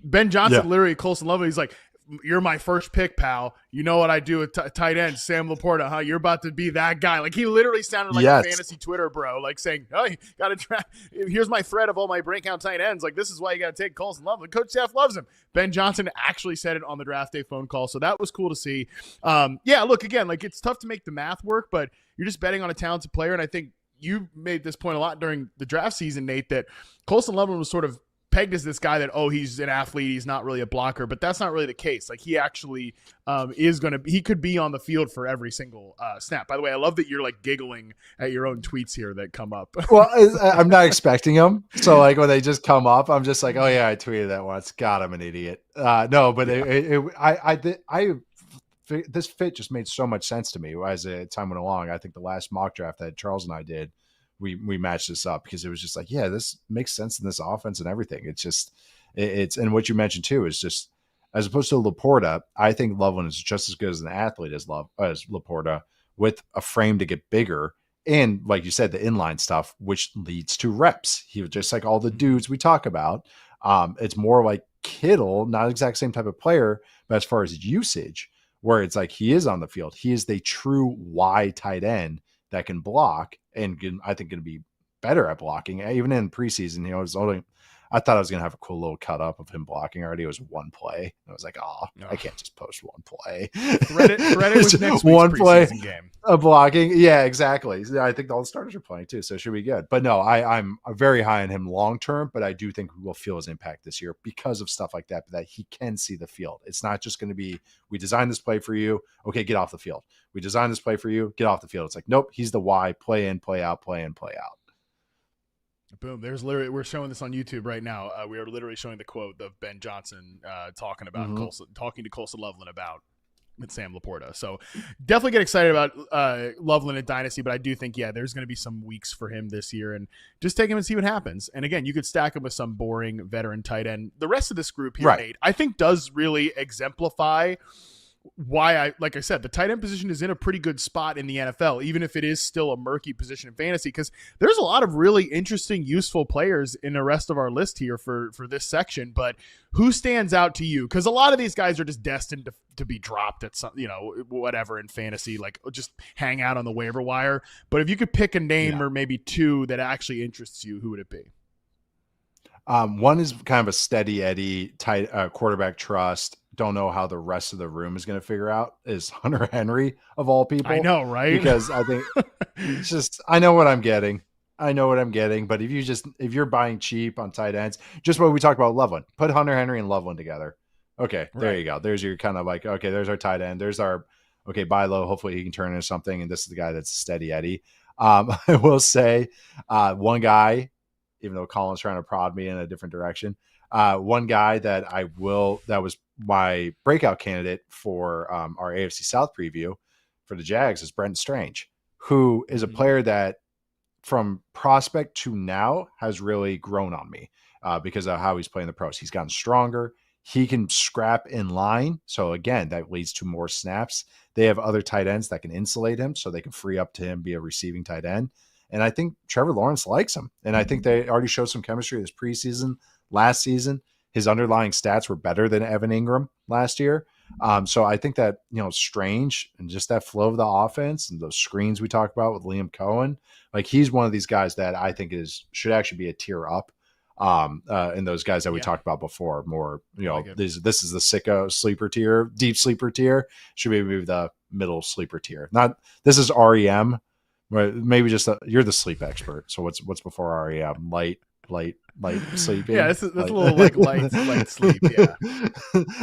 Ben Johnson, literally Colson Loveland, he's like, you're my first pick, pal. You know what I do with tight end, Sam Laporta, huh? You're about to be that guy. Like, he literally sounded like a fantasy Twitter bro, like saying, oh, you got to try. Here's my thread of all my breakout tight ends. Like, this is why you got to take Colson Loveland. Coach staff loves him. Ben Johnson actually said it on the draft day phone call, so that was cool to see. Look, again, like, it's tough to make the math work, but you're just betting on a talented player, and I think you made this point a lot during the draft season, Nate, that Colson Loveland was sort of pegged as this guy that, oh, he's an athlete, he's not really a blocker, but that's not really the case. Like, he actually he could be on the field for every single snap. By the way, I love that you're like giggling at your own tweets here that come up.
Well, I'm not expecting them. So like when they just come up, I'm just like, oh yeah, I tweeted that once. God, I'm an idiot. No, but this fit just made so much sense to me as time went along. I think the last mock draft that Charles and I did, we matched this up because it was just like, yeah, this makes sense in this offense and everything. It's just, and what you mentioned too is just, as opposed to Laporta, I think Loveland is just as good as an athlete as Laporta, with a frame to get bigger. And like you said, the inline stuff, which leads to reps. He was just like all the dudes we talk about. It's more like Kittle, not exact same type of player, but as far as usage, where it's like he is on the field, he is the true Y tight end that can block and I think going to be better at blocking. Even in preseason, I thought I was going to have a cool little cut up of him blocking already. It was one play. I was like, I can't just post one play.
Thread it with next week's one play game.
Blocking. Yeah, exactly. I think all the starters are playing too, so it should be good. But no, I'm very high on him long term, but I do think we will feel his impact this year because of stuff like that, but that he can see the field. It's not just going to be, we designed this play for you. Okay, get off the field. We designed this play for you. Get off the field. It's like, nope, he's the Y, play in, play out, play in, play out.
Boom. There's literally, we're showing this on YouTube right now. We are literally showing the quote of Ben Johnson talking about talking to Colson Loveland about with Sam Laporta. So definitely get excited about Loveland at Dynasty, but I do think, there's going to be some weeks for him this year, and just take him and see what happens. And again, you could stack him with some boring veteran tight end. The rest of this group here, Nate, I think does really exemplify why like I said, the tight end position is in a pretty good spot in the NFL, even if it is still a murky position in fantasy, because there's a lot of really interesting, useful players in the rest of our list here for this section. But who stands out to you? Because a lot of these guys are just destined to be dropped at some, whatever in fantasy, like just hang out on the waiver wire. But if you could pick a name or maybe two that actually interests you, who would it be?
One is kind of a steady Eddie tight quarterback trust. Don't know how the rest of the room is going to figure out is Hunter Henry of all people.
I know, right?
Because I think it's just, I know what I'm getting. But if you're buying cheap on tight ends, just what we talked about Loveland, put Hunter Henry and Loveland together. Okay. There you go. There's your kind of like, okay, there's our tight end. There's our, okay, buy low. Hopefully he can turn into something. And this is the guy that's steady Eddie. I will say one guy, even though Colin's trying to prod me in a different direction. One guy that that was my breakout candidate for our AFC South preview for the Jags is Brenton Strange, who is a player that from prospect to now has really grown on me because of how he's playing the pros. He's gotten stronger. He can scrap in line. So again, that leads to more snaps. They have other tight ends that can insulate him so they can free up to him, be a receiving tight end. And I think Trevor Lawrence likes him. And I think they already showed some chemistry this preseason. Last season, his underlying stats were better than Evan Ingram last year. So I think that, Strange and just that flow of the offense and those screens we talked about with Liam Cohen, like he's one of these guys that I think should actually be a tier up. And those guys that we talked about before, more, this is the Sicko sleeper tier, deep sleeper tier, should be maybe the middle sleeper tier. This is REM. Maybe just you're the sleep expert. So what's before REM? Light sleeping.
Yeah, that's a little like light sleep. Yeah,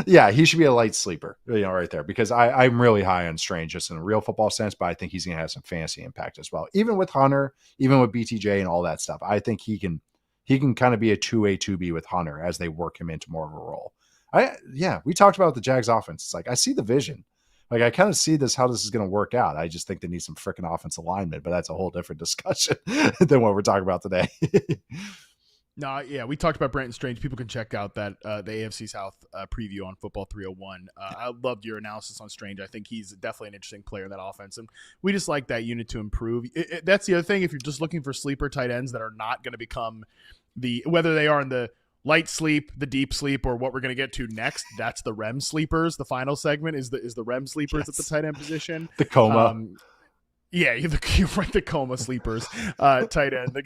yeah, he should be a light sleeper. Right there, because I'm really high on Strange just in a real football sense, but I think he's going to have some fantasy impact as well. Even with Hunter, even with BTJ and all that stuff, I think he can kind of be a 2A 2B with Hunter as they work him into more of a role. We talked about the Jags offense. It's like I see the vision. Like I kind of see how this is going to work out. I just think they need some freaking offensive alignment, but that's a whole different discussion than what we're talking about today.
No, yeah, we talked about Brenton Strange. People can check out that the AFC South preview on Football 301. I loved your analysis on Strange. I think he's definitely an interesting player in that offense, and we just like that unit to improve. That's the other thing. If you're just looking for sleeper tight ends that are not going to become whether they are in the light sleep, the deep sleep, or what we're going to get to next, that's the REM sleepers. The final segment is the REM sleepers at the tight end position.
The coma.
The coma sleepers, tight end.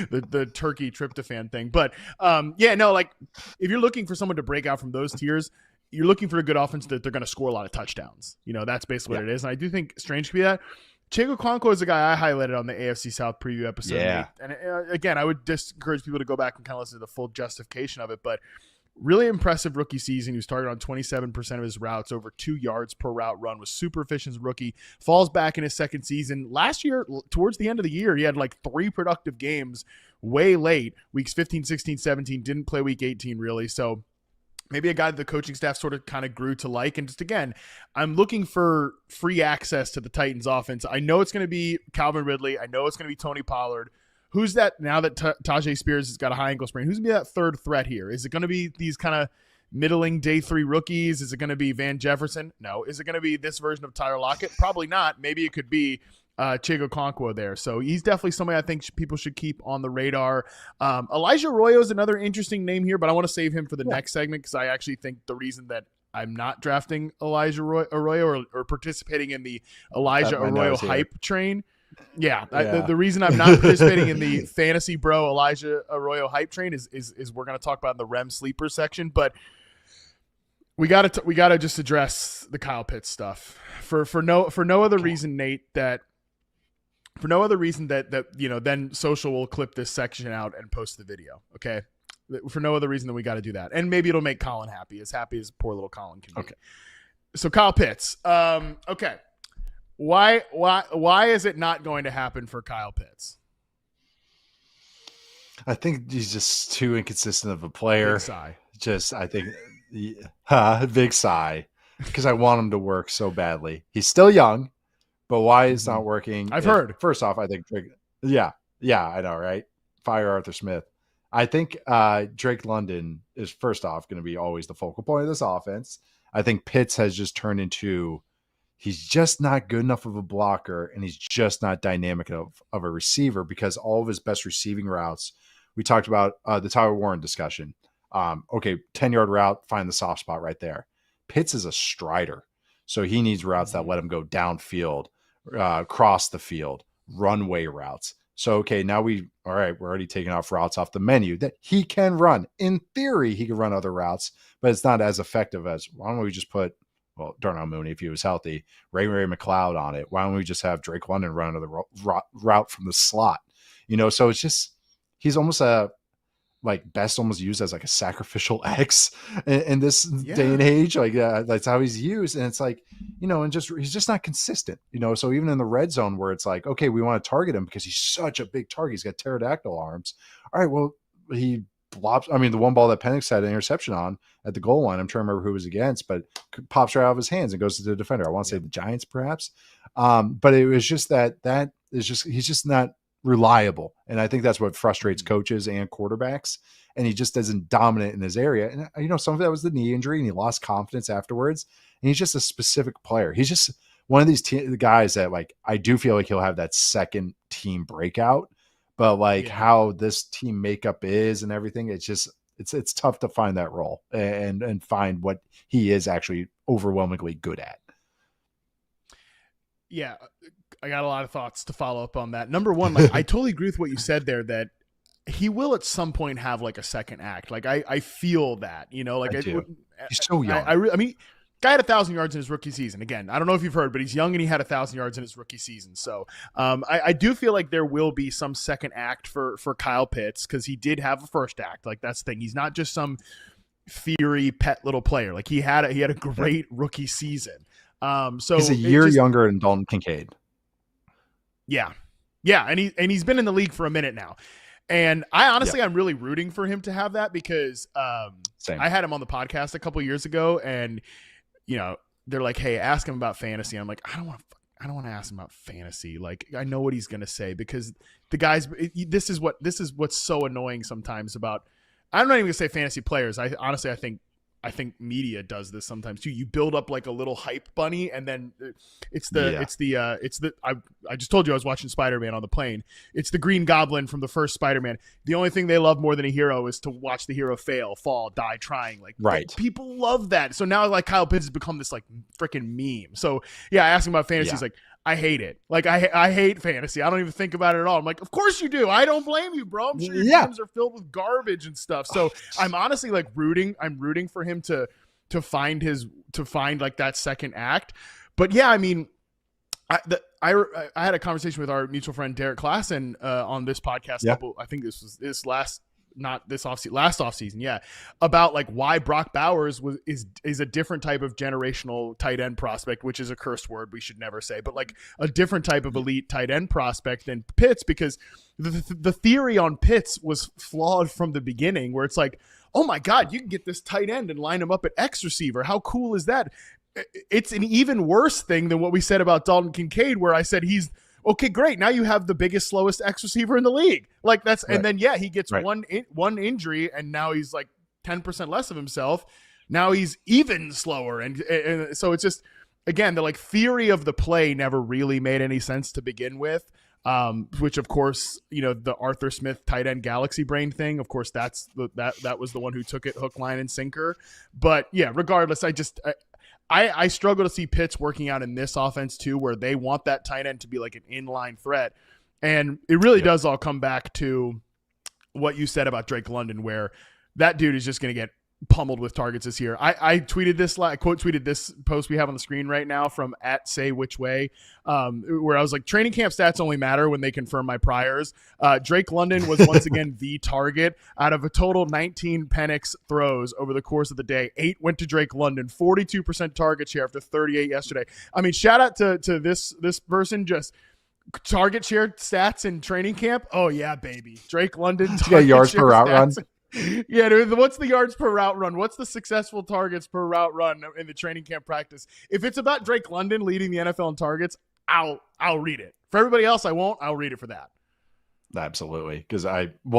The turkey tryptophan thing. But if you're looking for someone to break out from those tiers, you're looking for a good offense that they're going to score a lot of touchdowns. That's basically what it is. And I do think Strange could be that. Chig Okonkwo is a guy I highlighted on the AFC South preview episode.
Yeah.
And again, I would just encourage people to go back and kind of listen to the full justification of it. But really impressive rookie season. He was targeted on 27% of his routes, over 2 yards per route run, was super efficient as a rookie. Falls back in his second season. Last year, towards the end of the year, he had like 3 productive games way late. Weeks 15, 16, 17, didn't play week 18 really. So maybe a guy that the coaching staff sort of kind of grew to like. And just again, I'm looking for free access to the Titans offense. I know it's going to be Calvin Ridley. I know it's going to be Tony Pollard. Who's that now that Tajay Spears has got a high ankle sprain? Who's going to be that third threat here? Is it going to be these kind of middling day 3 rookies? Is it going to be Van Jefferson? No. Is it going to be this version of Tyler Lockett? Probably not. Maybe it could be Chig Okonkwo there. So he's definitely somebody I think people should keep on the radar. Elijah Arroyo is another interesting name here, but I want to save him for the next segment because I actually think the reason that I'm not drafting Elijah Arroyo or participating in the Elijah Arroyo hype train. Yeah, the reason I'm not participating in the fantasy bro Elijah Arroyo hype train is we're going to talk about in the REM sleeper section, but we got to just address the Kyle Pitts stuff for no other reason, Nate, that then social will clip this section out and post the video. Okay. For no other reason than we got to do that. And maybe it'll make Colin happy as poor little Colin can be. Okay. So Kyle Pitts. Okay. Why is it not going to happen for Kyle Pitts?
I think he's just too inconsistent of a player.
Big sigh.
I think big sigh because I want him to work so badly. He's still young, but why it's not working?
I've heard.
First off, I think Drake. Yeah, I know, right? Fire Arthur Smith. I think Drake London is first off going to be always the focal point of this offense. I think Pitts has just turned into, he's just not good enough of a blocker, and he's just not dynamic of a receiver, because all of his best receiving routes, we talked about the Tyler Warren discussion. Okay, 10-yard route, find the soft spot right there. Pitts is a strider, so he needs routes that let him go downfield, cross the field, runway routes. So, okay, now we're already taking off routes off the menu that he can run. In theory, he can run other routes, but it's not as effective as, why don't we just put, well, Darnell Mooney, if he was healthy, Ray McLeod on it. Why don't we just have Drake London run another route from the slot? So it's just, he's almost best almost used as like a sacrificial X in this day and age. That's how he's used. And it's like, and he's just not consistent, so even in the red zone where it's like, okay, we want to target him because he's such a big target. He's got pterodactyl arms. All right, well, he blobs. I mean, the one ball that Penix had an interception on at the goal line, I'm trying to remember who it was against, but pops right out of his hands and goes to the defender. I want to say the Giants, perhaps. But it was just he's just not reliable. And I think that's what frustrates coaches and quarterbacks. And he just isn't dominant in his area. And, some of that was the knee injury, and he lost confidence afterwards. And he's just a specific player. He's just one of these guys that, I do feel like he'll have that second team breakout, but how this team makeup is and everything, it's just, it's tough to find that role and find what he is actually overwhelmingly good at.
Yeah. I got a lot of thoughts to follow up on that. Number one, I totally agree with what you said there, that he will at some point have a second act. I feel that,
I do. He's so young.
I mean, guy had 1,000 yards in his rookie season. Again, I don't know if you've heard, but he's young and he had 1,000 yards in his rookie season. So I do feel like there will be some second act for Kyle Pitts, because he did have a first act. That's the thing. He's not just some fiery pet little player. He had a great rookie season. So
he's a year younger than Dalton Kincaid.
Yeah. And he's been in the league for a minute now. And I'm really rooting for him to have that, because I had him on the podcast a couple years ago, and they're like, hey, ask him about fantasy. I'm like, I don't want to ask him about fantasy. I know what he's going to say, because the guys, this is what's so annoying sometimes about, I'm not even going to say fantasy players. I think media does this sometimes too. You build up a little hype bunny, and then I just told you I was watching Spider-Man on the plane. It's the Green Goblin from the first Spider-Man. The only thing they love more than a hero is to watch the hero fail, fall, die trying.
Right.
People love that. So now Kyle Pitts has become this freaking meme. So yeah, I asked him about fantasy. He's like, I hate it. I hate fantasy. I don't even think about it at all. I'm like, of course you do. I don't blame you, bro. I'm sure your games are filled with garbage and stuff. So I'm honestly rooting. I'm rooting for him to find that second act. But yeah, I mean, I had a conversation with our mutual friend Derek Klassen on this podcast. I think last offseason, about why Brock Bowers is a different type of generational tight end prospect, which is a curse word we should never say, but a different type of elite tight end prospect than Pitts, because the theory on Pitts was flawed from the beginning, where it's oh my God, you can get this tight end and line him up at X receiver. How cool is that? It's an even worse thing than what we said about Dalton Kincaid, where I said he's okay, great. Now you have the biggest, slowest X receiver in the league. That's right. And then he gets one injury, and now he's 10% less of himself. Now he's even slower, and so it's just, again, the theory of the play never really made any sense to begin with. Which of course, the Arthur Smith tight end galaxy brain thing. Of course, that was the one who took it hook, line, and sinker. But yeah, regardless, I struggle to see Pitts working out in this offense too, where they want that tight end to be an inline threat. And it really does all come back to what you said about Drake London, where that dude is just going to get pummeled with targets this year. I tweeted this, quote tweeted this post we have on the screen right now from @SayWhich where I was like, training camp stats only matter when they confirm my priors. Drake London was once again the target. Out of a total 19 Penix throws over the course of the day, 8 went to Drake London, 42% target share after 38 yesterday. I mean, shout out to this person, just target share stats in training camp. Oh yeah, baby. Drake London target
yards per route run.
Yeah, dude, what's the yards per route run? What's the successful targets per route run in the training camp practice? If it's about Drake London leading the NFL in targets, I'll read it. For everybody else, I won't. I'll read it for that.
Absolutely. Because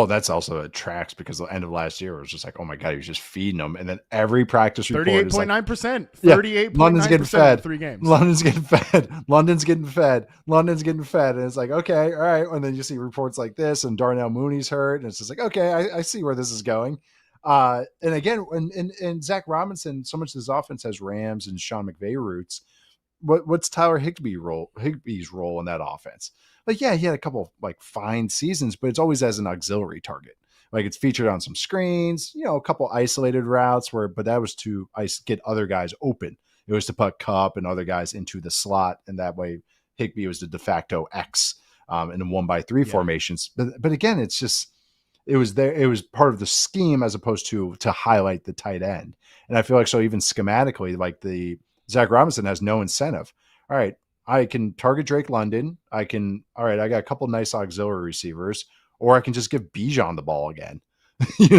that's also it tracks because the end of last year it was just like, oh my God, he was just feeding them. And then every practice report is like
38.9%,
yeah,
38.9% of 3 games.
London's getting fed. London's getting fed. London's getting fed. And it's like, okay, all right. And then you see reports like this, and Darnell Mooney's hurt. And it's just like, okay, I see where this is going. And again, and Zach Robinson, so much of this offense has Rams and Sean McVay roots. What's Tyler Higbee's role in that offense? Like, yeah, he had a couple of like fine seasons, but it's always as an auxiliary target. Like it's featured on some screens, a couple isolated routes but that was to get other guys open. It was to put Kupp and other guys into the slot. And that way Higbee was the de facto X in the 1x3 formations. But again, it was part of the scheme as opposed to highlight the tight end. And I feel like, so even schematically, like Zach Robinson has no incentive. All right, I can target Drake London. I got a couple nice auxiliary receivers, or I can just give Bijan the ball again.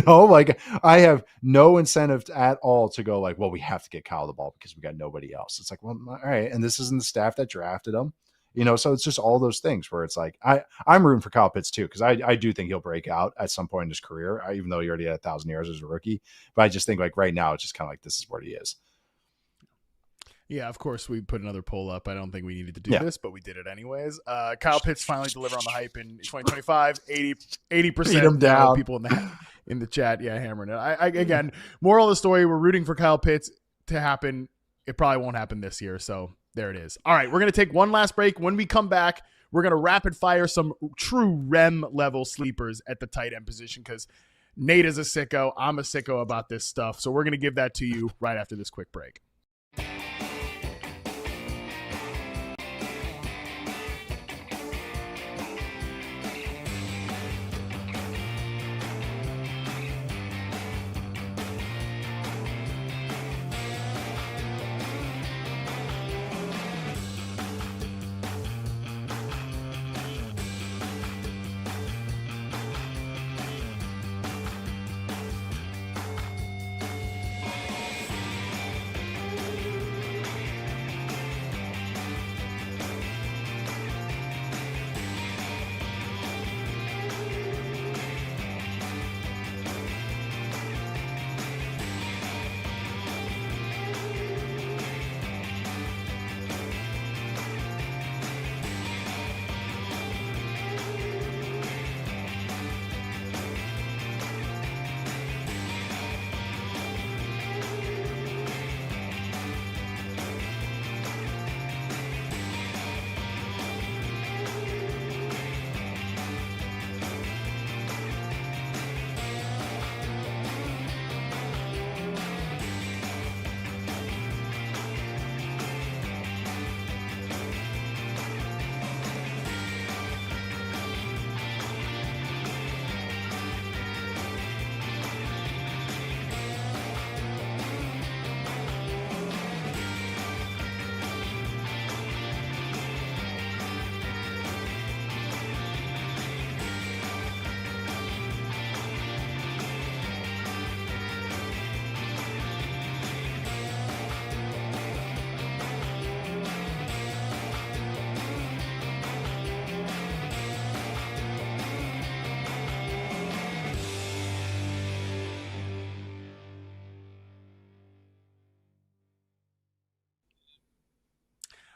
Like I have no incentive at all to go like, well, we have to get Kyle the ball because we got nobody else. It's like, well, all right. And this isn't the staff that drafted him, so it's just all those things where it's like, I'm rooting for Kyle Pitts too. Cause I do think he'll break out at some point in his career, even though he already had 1,000 yards as a rookie. But I just think like right now, it's just kind of like, this is where he is.
Yeah, of course, we put another poll up. I don't think we needed to do this, but we did it anyways. Kyle Pitts finally delivered on the hype in 2025. 80% people in the chat, hammering it. Again, moral of the story, we're rooting for Kyle Pitts to happen. It probably won't happen this year, so there it is. All right, we're going to take one last break. When we come back, we're going to rapid fire some true REM level sleepers at the tight end position because Nate is a sicko. I'm a sicko about this stuff, so we're going to give that to you right after this quick break.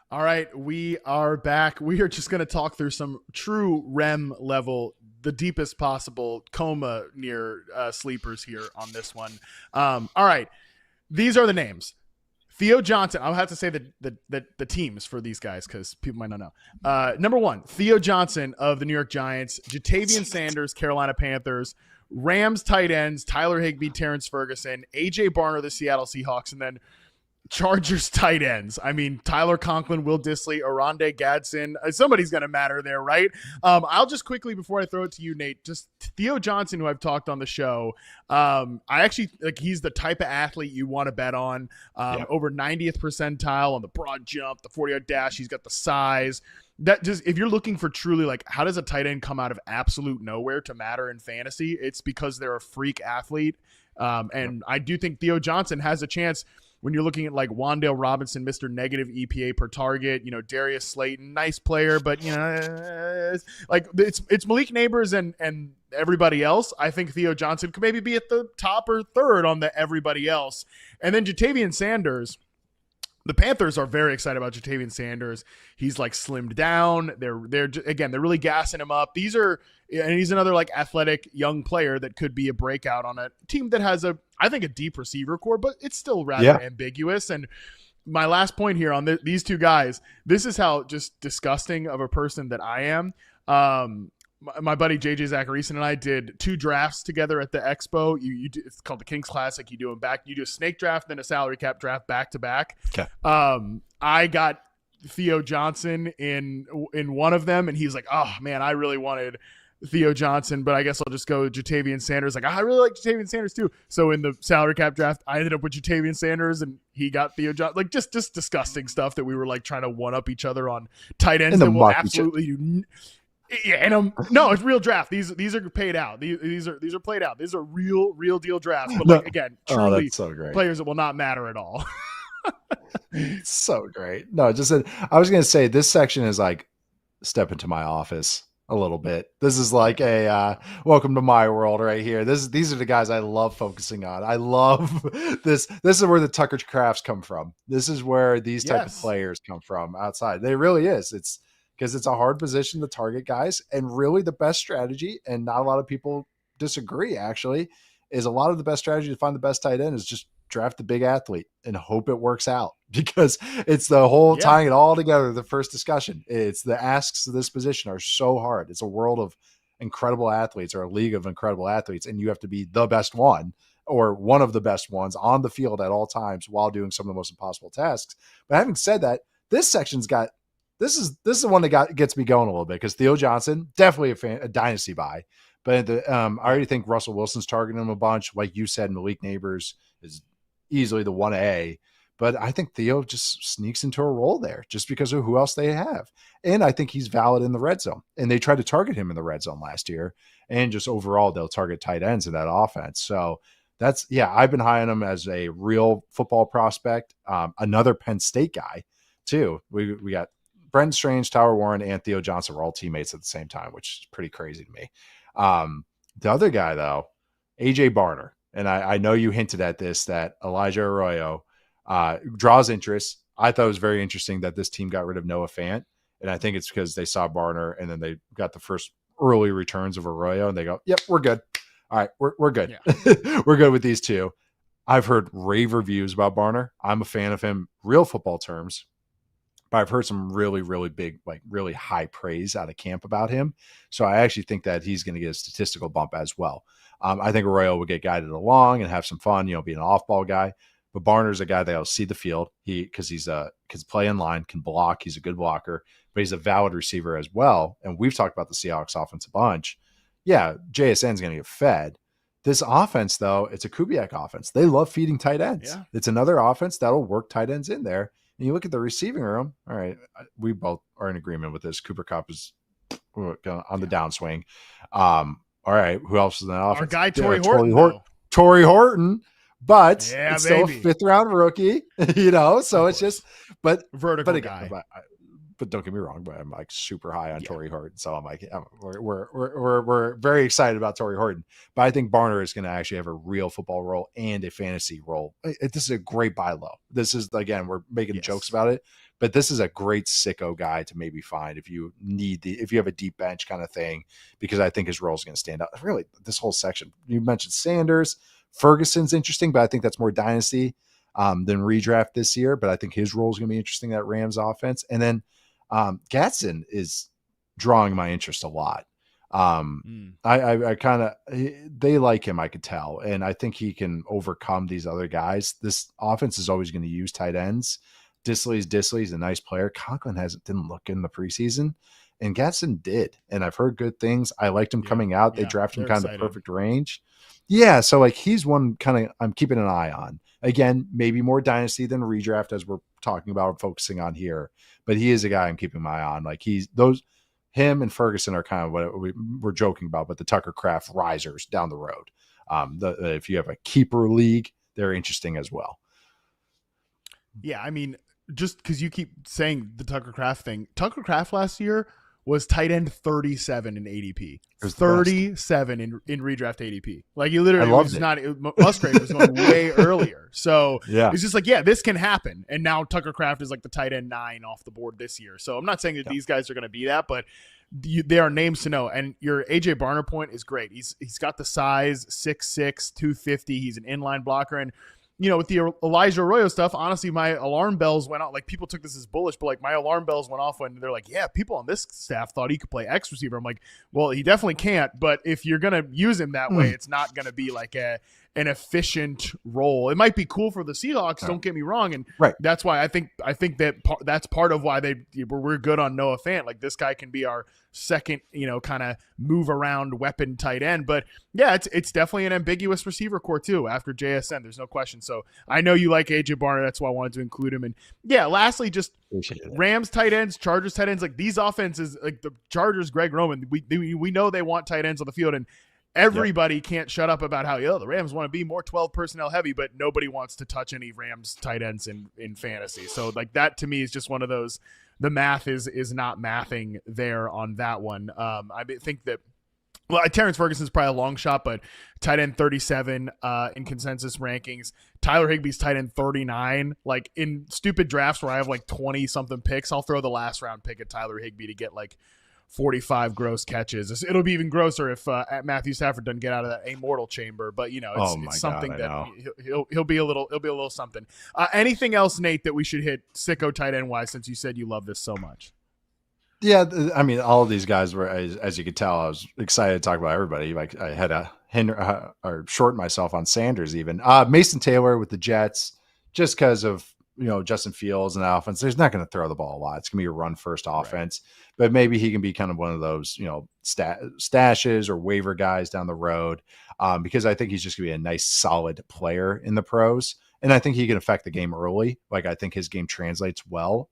All right, we are back. We are just going to talk through some true REM level, the deepest possible coma near sleepers here on this one. All right, these are the names. Theo Johnson. I'll have to say the teams for these guys because people might not know. Number 1, Theo Johnson of the New York Giants, Jatavian Sanders, Carolina Panthers, Rams tight ends, Tyler Higbee, Terrence Ferguson, A.J. Barner, the Seattle Seahawks, and then Chargers tight ends. I mean, Tyler Conklin, Will Dissly, Oronde Gadsden. Somebody's going to matter there, right? I'll just quickly, before I throw it to you, Nate, just Theo Johnson, who I've talked on the show. I actually, he's the type of athlete you want to bet on. Over 90th percentile on the broad jump, the 40-yard dash. He's got the size. That just, if you're looking for truly how does a tight end come out of absolute nowhere to matter in fantasy? It's because they're a freak athlete. And I do think Theo Johnson has a chance. when you're looking at like Wan'Dale Robinson, Mr. Negative EPA per target, Darius Slayton, nice player, but it's Malik Neighbors and everybody else. I think Theo Johnson could maybe be at the top or third on the everybody else. And then Jatavian Sanders. The Panthers are very excited about Jatavian Sanders. He's like slimmed down. They're really gassing him up. And he's another like athletic young player that could be a breakout on a team that has I think a deep receiver core, but it's still rather ambiguous. And my last point here on these two guys, this is how just disgusting of a person that I am. My buddy JJ Zacharyson and I did 2 drafts together at the Expo. It's called the Kings Classic. You do them back. You do a snake draft, then a salary cap draft back to back.
Okay.
I got Theo Johnson in one of them, and he's like, "Oh man, I really wanted Theo Johnson, but I guess I'll just go Jatavian Sanders." Like, I really like Jatavian Sanders too. So in the salary cap draft, I ended up with Jatavian Sanders, and he got Theo Johnson. Like just disgusting stuff that we were like trying to one up each other on tight ends that will absolutely do. Yeah, and no, it's real draft. These are paid out. These are played out. These are real deal drafts. But like again, truly
so great.
Players that will not matter at all.
So great. No, I was going to say this section is like step into my office a little bit. This is like a welcome to my world right here. These are the guys I love focusing on. I love this. This is where the Tucker Crafts come from. This is where these type of players come from outside. They really is. It's because it's a hard position to target guys. And really the best strategy, and not a lot of people disagree actually, is a lot of the best strategy to find the best tight end is just draft the big athlete and hope it works out, because it's the whole tying it all together. The first discussion, it's the asks of this position are so hard. It's a world of incredible athletes, or a league of incredible athletes. And you have to be the best one or one of the best ones on the field at all times while doing some of the most impossible tasks. But having said that, this section's got, this is the one that gets me going a little bit, because Theo Johnson, definitely a dynasty buy. But I already think Russell Wilson's targeting him a bunch. Like you said, Malik Neighbors is easily the 1A. But I think Theo just sneaks into a role there just because of who else they have. And I think he's valid in the red zone. And they tried to target him in the red zone last year. And just overall, they'll target tight ends in that offense. So that's, I've been high on him as a real football prospect. Another Penn State guy, too. We got Brent Strange, Tyler Warren, and Theo Johnson were all teammates at the same time, which is pretty crazy to me. The other guy, though, AJ Barner. And I know you hinted at this, that Elijah Arroyo draws interest. I thought it was very interesting that this team got rid of Noah Fant. And I think it's because they saw Barner and then they got the first early returns of Arroyo and they go, yep, we're good. All right, we're good. Yeah. We're good with these two. I've heard rave reviews about Barner. I'm a fan of him, real football terms. But I've heard some really, really big, like really high praise out of camp about him. So I actually think that he's going to get a statistical bump as well. I think Arroyo will get guided along and have some fun, be an off-ball guy. But Barner's a guy that'll see the field. Because he's can play in line, can block. He's a good blocker, but he's a valid receiver as well. And we've talked about the Seahawks offense a bunch. Yeah, JSN's going to get fed. This offense, though, it's a Kubiak offense. They love feeding tight ends. Yeah. It's another offense that'll work tight ends in there. And you look at the receiving room. All right, we both are in agreement with this. Cooper Kupp is on the downswing. All right, who else is in that offense?
Our guy Torrey Horton.
Torrey Horton, but it's
baby.
still a 5th-round rookie. So it's just, but
vertical
but again,
guy.
But don't get me wrong, but I'm like super high on Torrey Horton. So I'm like, we're very excited about Torrey Horton. But I think Barner is going to actually have a real football role and a fantasy role. This is a great buy low. This is, again, we're making jokes about it, but this is a great sicko guy to maybe find if you have a deep bench kind of thing, because I think his role is going to stand out. Really, this whole section. You mentioned Sanders. Ferguson's interesting, but I think that's more dynasty than redraft this year. But I think his role is going to be interesting, that Rams offense. And then Gatson is drawing my interest a lot. I kind of, they like him, I could tell. And I think he can overcome these other guys. This offense is always going to use tight ends. Disley's a nice player. Conklin didn't look in the preseason, and Gatson did. And I've heard good things. I liked him coming out. They drafted him kind of the perfect range. Yeah. So like he's one kind of, I'm keeping an eye on. Again, maybe more dynasty than redraft, as we're talking about and focusing on here. But he is a guy I'm keeping my eye on. Like him and Ferguson are kind of what we're joking about, but the Tucker Craft risers down the road. If you have a keeper league, they're interesting as well.
Yeah, I mean, just because you keep saying the Tucker Craft thing, Tucker Craft last year was tight end 37 in ADP.
It was the best.
37 in redraft ADP. Like, you
I
literally
loved
was
it.
not, Musgrave was going way earlier. So
Yeah.
it's just like, yeah, this can happen. And now Tucker Craft is like the tight end 9 off the board this year. So I'm not saying that these guys are going to be that, but they are names to know. And your AJ Barner point is great. He's got the size, 6'6", 250. He's an inline blocker. And you know, with the Elijah Arroyo stuff, honestly, my alarm bells went off. Like, people took this as bullish, but like my alarm bells went off when they're like, yeah, people on this staff thought he could play X receiver. I'm like, well, he definitely can't. But if you're going to use him that way, it's not going to be like an efficient role. It might be cool for the Seahawks. Don't get me wrong. And that's why I think that that's part of why we're good on Noah Fant. Like, this guy can be our second, you know, kind of move around weapon tight end. But yeah, it's definitely an ambiguous receiver core too after JSN. There's no question. So I know you like AJ Barner. That's why I wanted to include him. And yeah, lastly, just Rams tight ends, Chargers tight ends. Like, these offenses, like the Chargers, Greg Roman, we know they want tight ends on the field, and everybody can't shut up about how the Rams want to be more 12 personnel heavy, but nobody wants to touch any Rams tight ends in fantasy. So like, that to me is just one of those, the math is not mathing there on that one. I think that, well, Terrence Ferguson's probably a long shot, but tight end 37 in consensus rankings. Tyler Higbee's tight end 39. Like, in stupid drafts where I have like 20 something picks, I'll throw the last round pick at Tyler Higbee to get like 45 gross catches. It'll be even grosser if Matthew Stafford doesn't get out of that immortal chamber. But you know, it's something that he'll be a little something. Anything else, Nate, that we should hit Sicko tight end wise, since you said you love this so much?
Yeah, I mean, all of these guys were, as you could tell, I was excited to talk about everybody. Like, I had a hinder or shorten myself on Sanders even. Mason Taylor with the Jets, just because of, you know, Justin Fields and the offense. There's not going to throw the ball a lot. It's going to be a run first offense, but maybe he can be kind of one of those, you know, stashes or waiver guys down the road, because I think he's just going to be a nice, solid player in the pros. And I think he can affect the game early. Like, I think his game translates well.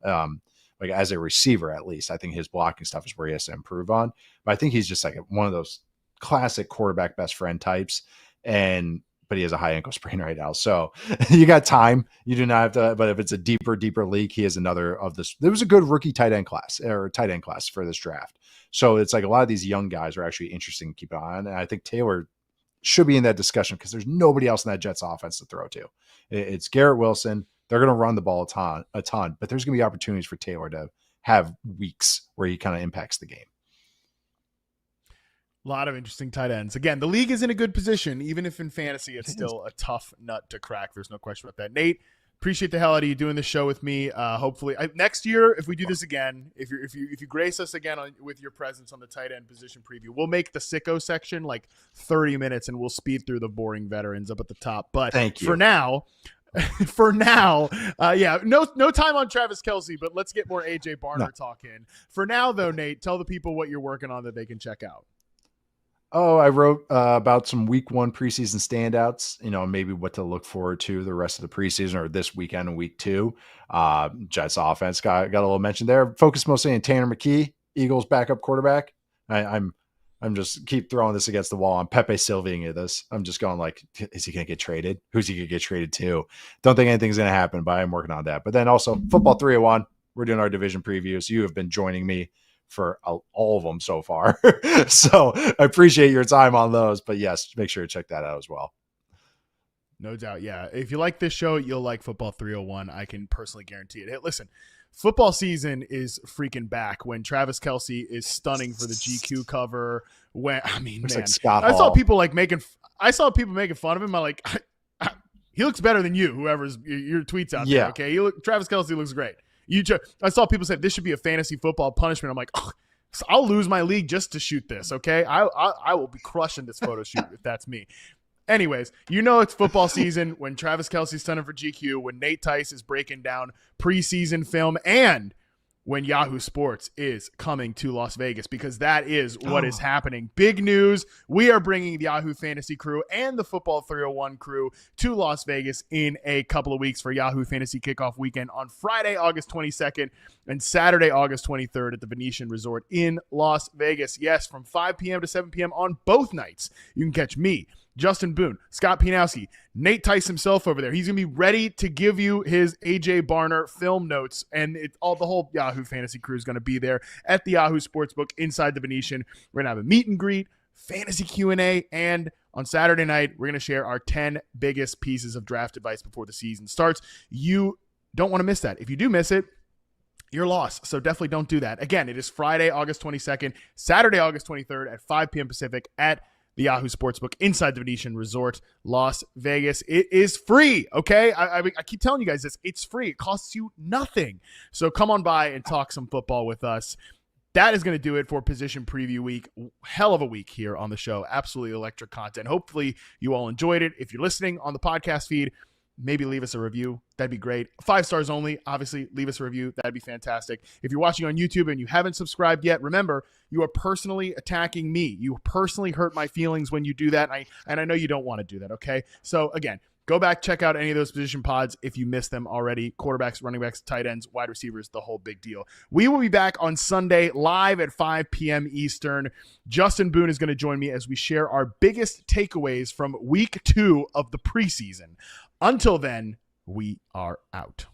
Like, as a receiver, at least, I think his blocking stuff is where he has to improve on. But I think he's just like one of those classic quarterback best friend types. But he has a high ankle sprain right now. So you got time. You do not have to, but if it's a deeper league, he is another of this. There was a good rookie tight end class for this draft. So it's like a lot of these young guys are actually interesting to keep on. And I think Taylor should be in that discussion because there's nobody else in that Jets offense to throw to. It's Garrett Wilson. They're going to run the ball a ton, but there's going to be opportunities for Taylor to have weeks where he kind of impacts the game.
A lot of interesting tight ends. Again, the league is in a good position. Even if in fantasy, it's still a tough nut to crack. There's no question about that. Nate, appreciate the hell out of you doing this show with me. Hopefully next year, if we do this again, if you grace us again with your presence on the tight end position preview, we'll make the Sicko section like 30 minutes and we'll speed through the boring veterans up at the top. But
thank you.
For now, no time on Travis Kelce, but let's get more AJ Barner talk in. For now, though, Nate, tell the people what you're working on that they can check out.
Oh, I wrote about some week 1 preseason standouts, you know, maybe what to look forward to the rest of the preseason or this weekend and week 2. Jets offense got a little mention there. Focus mostly on Tanner McKee, Eagles backup quarterback. I'm just keep throwing this against the wall. I'm Pepe Silving at this. I'm just going like, is he going to get traded? Who's he going to get traded to? Don't think anything's going to happen, but I'm working on that. But then also Football 301, we're doing our division previews. You have been joining me for all of them so far. So I appreciate your time on those, but yes, make sure to check that out as well.
No doubt. Yeah. If you like this show, you'll like Football 301. I can personally guarantee it. Hey, listen, football season is freaking back when Travis Kelce is stunning for the GQ cover. When, I mean, man,
like Scott
I
Hall.
saw people making fun of him. I'm like, he looks better than you, whoever's your tweets out there. Okay. Travis Kelce looks great. I saw people say this should be a fantasy football punishment. I'm like, I'll lose my league just to shoot this. Okay. I will be crushing this photo shoot if that's me. Anyways, you know it's football season when Travis Kelce's stunning for GQ, when Nate Tice is breaking down preseason film, and when Yahoo Sports is coming to Las Vegas, because that is what is happening. Big news. We are bringing the Yahoo Fantasy crew and the Football 301 crew to Las Vegas in a couple of weeks for Yahoo Fantasy Kickoff Weekend on Friday, August 22nd and Saturday, August 23rd at the Venetian Resort in Las Vegas. Yes, from 5 p.m. to 7 p.m. on both nights. You can catch me, Justin Boone, Scott Pianowski, Nate Tice himself over there. He's going to be ready to give you his AJ Barner film notes, and the whole Yahoo fantasy crew is going to be there at the Yahoo Sportsbook inside the Venetian. We're going to have a meet and greet, fantasy Q&A, and on Saturday night, we're going to share our 10 biggest pieces of draft advice before the season starts. You don't want to miss that. If you do miss it, you're lost. So definitely don't do that. Again, it is Friday, August 22nd, Saturday, August 23rd at 5 p.m. Pacific at the Yahoo Sportsbook inside the Venetian Resort, Las Vegas. It is free, okay? I keep telling you guys this. It's free. It costs you nothing. So come on by and talk some football with us. That is going to do it for Position Preview Week. Hell of a week here on the show. Absolutely electric content. Hopefully you all enjoyed it. If you're listening on the podcast feed, maybe leave us a review. That'd be great. 5 stars only. Obviously, leave us a review. That'd be fantastic. If you're watching on YouTube and you haven't subscribed yet, remember, you are personally attacking me. You personally hurt my feelings when you do that, and I know you don't want to do that, okay? So, again, go back, check out any of those position pods if you missed them already. Quarterbacks, running backs, tight ends, wide receivers, the whole big deal. We will be back on Sunday live at 5 p.m. Eastern. Justin Boone is going to join me as we share our biggest takeaways from week 2 of the preseason. Until then, we are out.